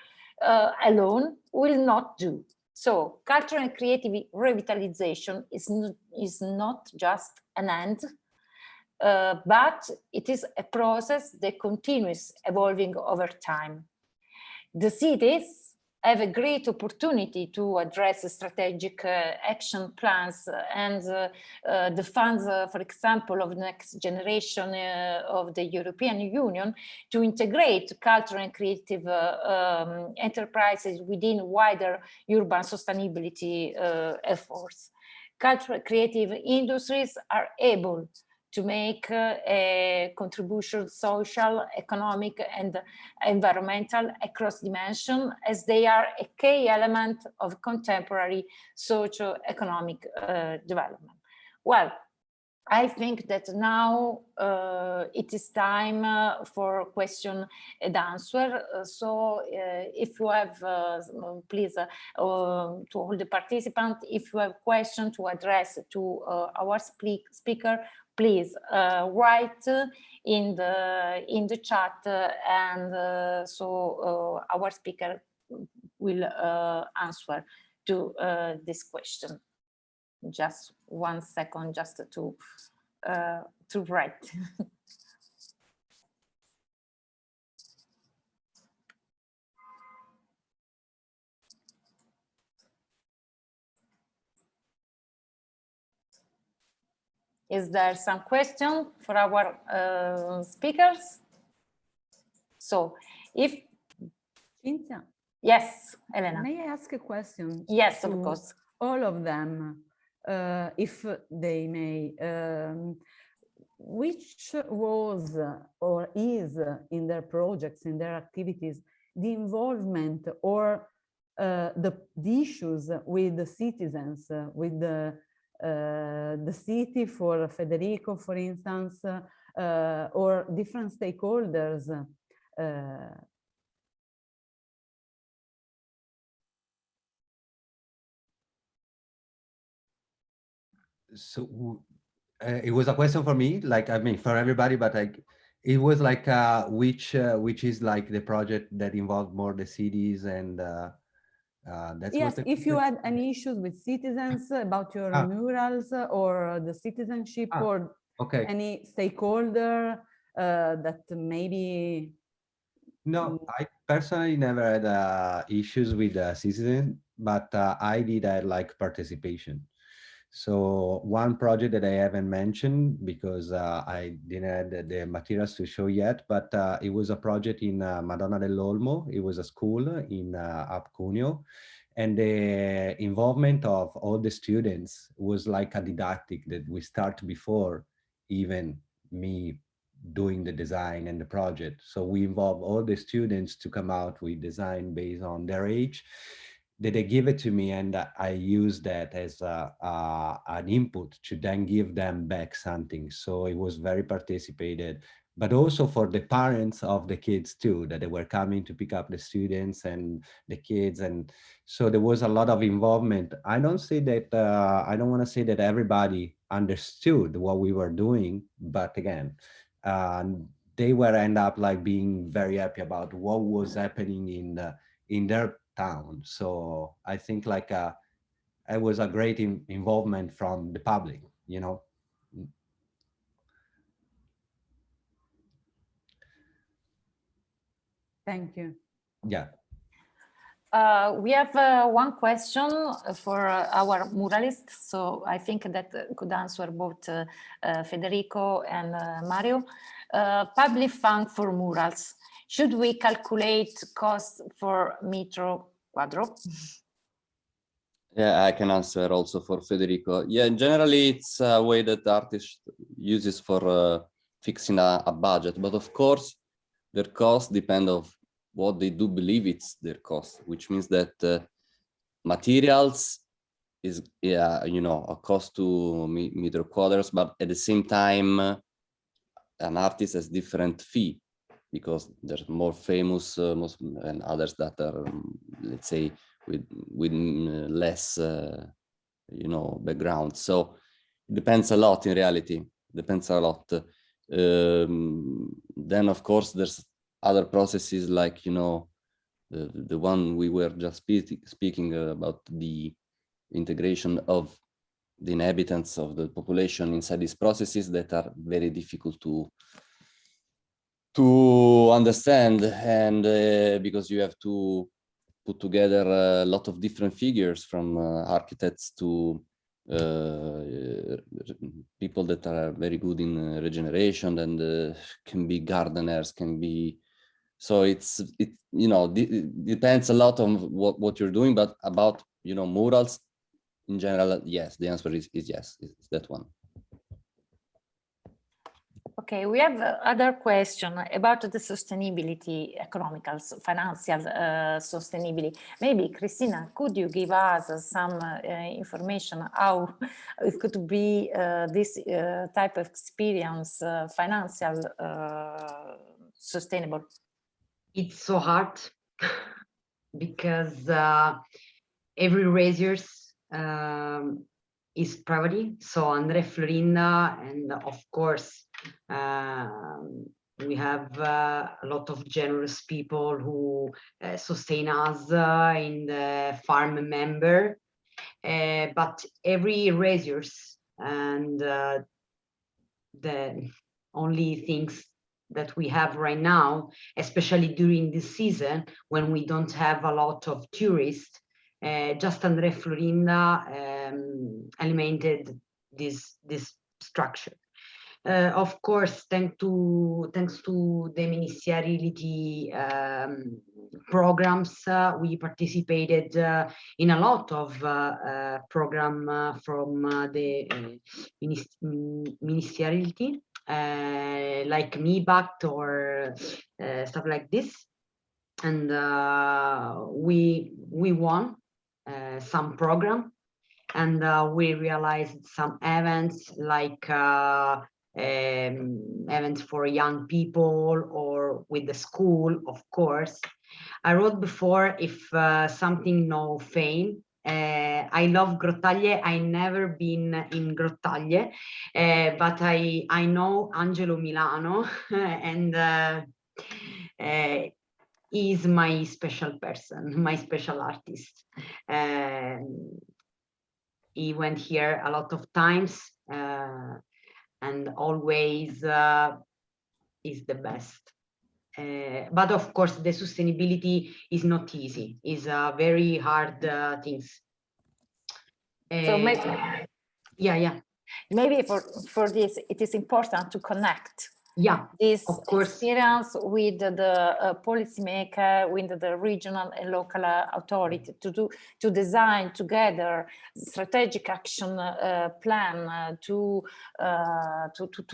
alone will not do. So cultural and creative revitalization is not just an end, but it is a process that continues evolving over time. The cities have a great opportunity to address strategic action plans and the funds, for example, of the next generation of the European Union to integrate cultural and creative enterprises within wider urban sustainability efforts. Cultural creative industries are able to make a contribution, social, economic, and environmental across dimensions, as they are a key element of contemporary socio-economic development. Well, I think that now it is time for question and answer. So if you have, please, to all the participants, if you have questions to address to our speaker, please write in the chat, and so our speaker will answer to this question. Just 1 second, just to write. Is there some question for our speakers? So if... Cynthia? Yes, Elena. May I ask a question? Yes, of course. All of them, if they may. Which was or is in their projects, in their activities, the involvement or the issues with the citizens, with the city for Federico, for instance, or different stakeholders? So it was a question for me, like, I mean, for everybody, but like, it was like, which is like the project that involved more the cities, and that's yes, if you had any issues with citizens about your murals or the citizenship or any stakeholder that maybe... No, I personally never had issues with citizens, but I did have like participation. So one project that I haven't mentioned because I didn't have the materials to show yet, but it was a project in Madonna dell'Olmo. It was a school in Up Cuneo, and the involvement of all the students was like a didactic that we start before even me doing the design and the project. So we involve all the students to come out with design based on their age. They give it to me, and I use that as an input to then give them back something. So it was very participated, but also for the parents of the kids too, that they were coming to pick up the students and the kids. And so there was a lot of involvement. I don't say that, I don't want to say that everybody understood what we were doing, but again, they were end up like being very happy about what was happening in their town. So I think like it was a great involvement from the public, you know. Thank you. Yeah. We have one question for our muralist, so I think that could answer both Federico and Mario. Public fund for murals. Should we calculate costs for metro quadro? Yeah, I can answer also for Federico. Yeah, generally it's a way that the artist uses for fixing a budget, but of course their costs depend on what they do believe it's their cost, which means that materials is, yeah, you know, a cost to meter quaders, but at the same time an artist has different fee because there's more famous and others that are, let's say, with less, you know, background. So it depends a lot in reality, depends a lot. Then of course there's other processes like, you know, the one we were just speaking about, the integration of the inhabitants of the population inside these processes that are very difficult to understand, and because you have to put together a lot of different figures, from architects to people that are very good in regeneration, and can be gardeners, can be, so it you know, depends a lot on what you're doing. But about, you know, murals in general, yes, the answer is yes, it's that one. Okay, we have other question about the sustainability, economical, financial sustainability. Maybe, Cristina, could you give us some information how it could be this type of experience, financial sustainable? It's so hard because every razors is privately. So Andrea Florinda, and of course, we have a lot of generous people who sustain us in the farm member. But every resource and the only things that we have right now, especially during this season when we don't have a lot of tourists, just Andrea Florinda elemented this structure. Of course, thanks to the ministeriality programs, we participated in a lot of program from the ministeriality, like MIBACT or stuff like this, and we won some program, and we realized some events like events for young people or with the school, of course. I wrote before, if something no fame, I love Grottaglie. I never been in Grottaglie, but I know Angelo Milano, and he's my special person, my special artist. He went here a lot of times, and always is the best. But of course, the sustainability is not easy. It's a very hard things. So maybe, yeah. Maybe for this, it is important to connect this experience with the policymaker, with the regional and local authority to design together strategic action plan to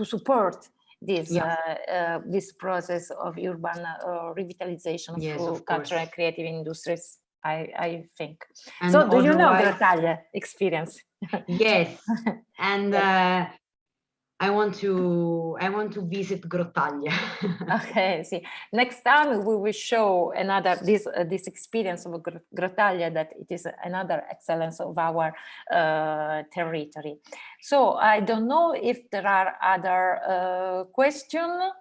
support this this process of urban revitalization through cultural and creative industries. I think. And so, do you know Grottaglie experience? Yes, and I want to visit Grottaglie. Okay, see, next time we will show another this experience of Grottaglie, that it is another excellence of our territory. So I don't know if there are other questions.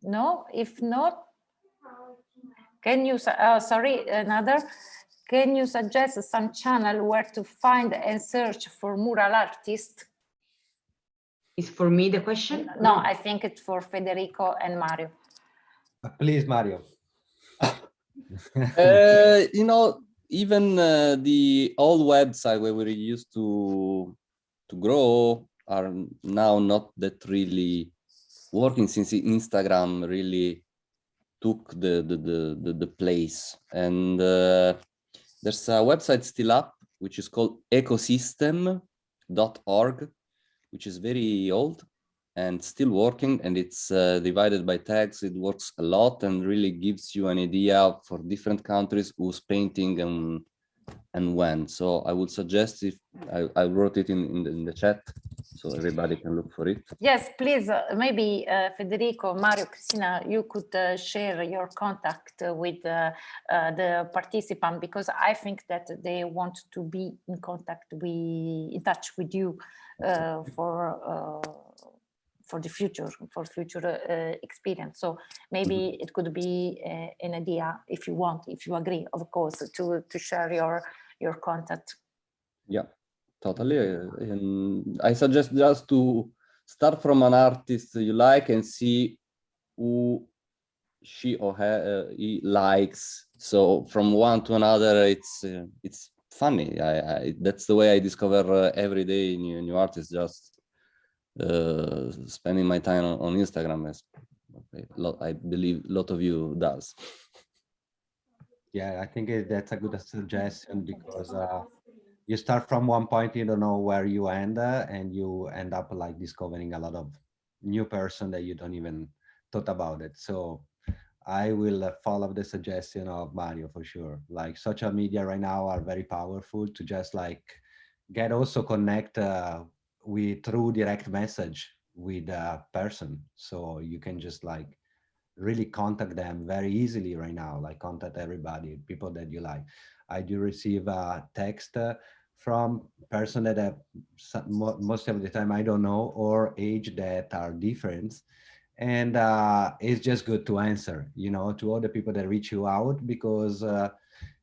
No, if not, can you? Sorry, another. Can you suggest some channel where to find and search for mural artists? Is for me the question? No, I think it's for Federico and Mario. Please, Mario. You know, even the old website where we used to grow are now not that really working, since Instagram really took the place. And there's a website still up, which is called ecosystem.org, which is very old and still working, and it's divided by tags. It works a lot and really gives you an idea for different countries who's painting and when. So I would suggest, if I wrote it in the chat, so everybody can look for it. Yes, please. Maybe Federico, Mario, Cristina, you could share your contact with the participant, because I think that they want to be in contact, in touch with you for the future, for future experience. So maybe it could be an idea, if you want, if you agree, of course, to share your contact. Yeah, totally. And I suggest just to start from an artist you like and see who she or he likes. So from one to another, it's funny. That's the way I discover every day new artists. Just spending my time on Instagram, as I believe a lot of you does. Yeah, I think that's a good suggestion, because you start from one point, you don't know where you end, and you end up like discovering a lot of new person that you don't even thought about it. So I will follow the suggestion of Mario for sure. Like, social media right now are very powerful to just like get also connect through direct message with a person. So you can just like really contact them very easily right now, like contact everybody, people that you like. I do receive a text from person that have most of the time I don't know, or age that are different. And it's just good to answer, you know, to all the people that reach you out, because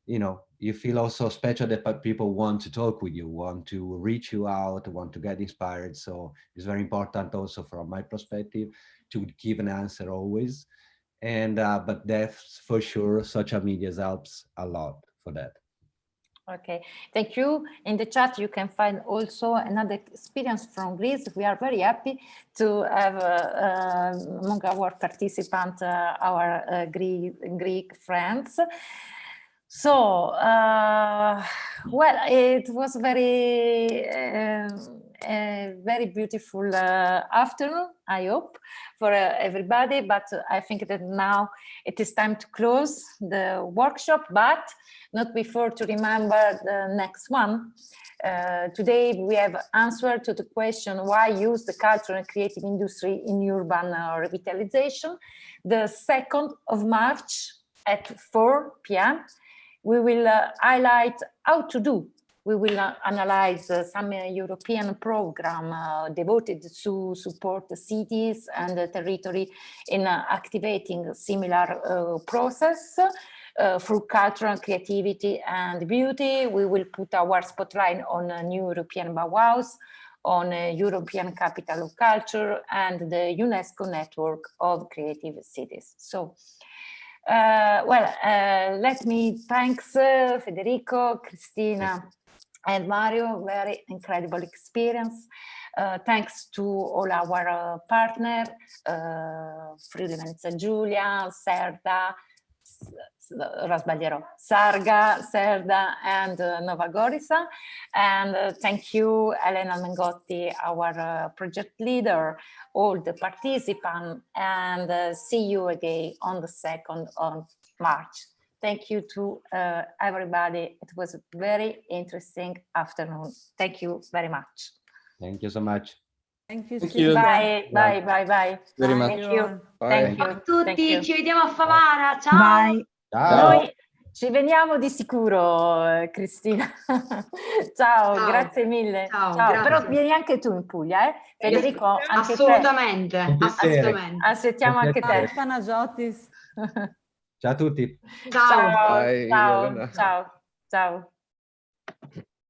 you know, you feel also special that people want to talk with you, want to reach you out, want to get inspired. So it's very important also from my perspective to give an answer always. And but that's for sure, social media helps a lot for that. Okay, thank you. In the chat, you can find also another experience from Greece. We are very happy to have among our participants our Greek friends. So, well, it was a very beautiful afternoon, I hope, for everybody. But I think that now it is time to close the workshop, but not before to remember the next one. Today we have answered to the question, why use the cultural and creative industry in urban revitalization? The 2nd of March at 4 p.m. we will highlight how to do. We will analyze some European program devoted to support the cities and the territory in activating similar process. Through cultural creativity and beauty, we will put our spotlight on a new European Bauhaus, on a European Capital of Culture, and the UNESCO network of creative cities. So, let me thank Federico, Cristina, and Mario. Very incredible experience. Thanks to all our partners, Friuli Venezia Giulia, Serda, Sarga, Serda, and Nova Gorica. And thank you, Elena Mengotti, our project leader, all the participants, and see you again on the 2nd of March. Thank you to everybody. It was a very interesting afternoon. Thank you very much. Thank you so much. Thank you. Thank you. Bye, bye, bye, bye. Very much. Thank you. Bye. Thank you. Ciao a tutti, Thank you. ci vediamo a Favara. Ciao. Bye. Ciao. Noi ci veniamo di sicuro, Cristina. Ciao, Ciao. grazie mille. Ciao, Ciao. grazie. Però vieni anche tu in Puglia, eh? Federico, anche Assolutamente, Un piacere. assolutamente. aspettiamo anche te. Panagiotis. Ciao a tutti. Ciao. Ciao, Bye, ciao, Elena. ciao, ciao.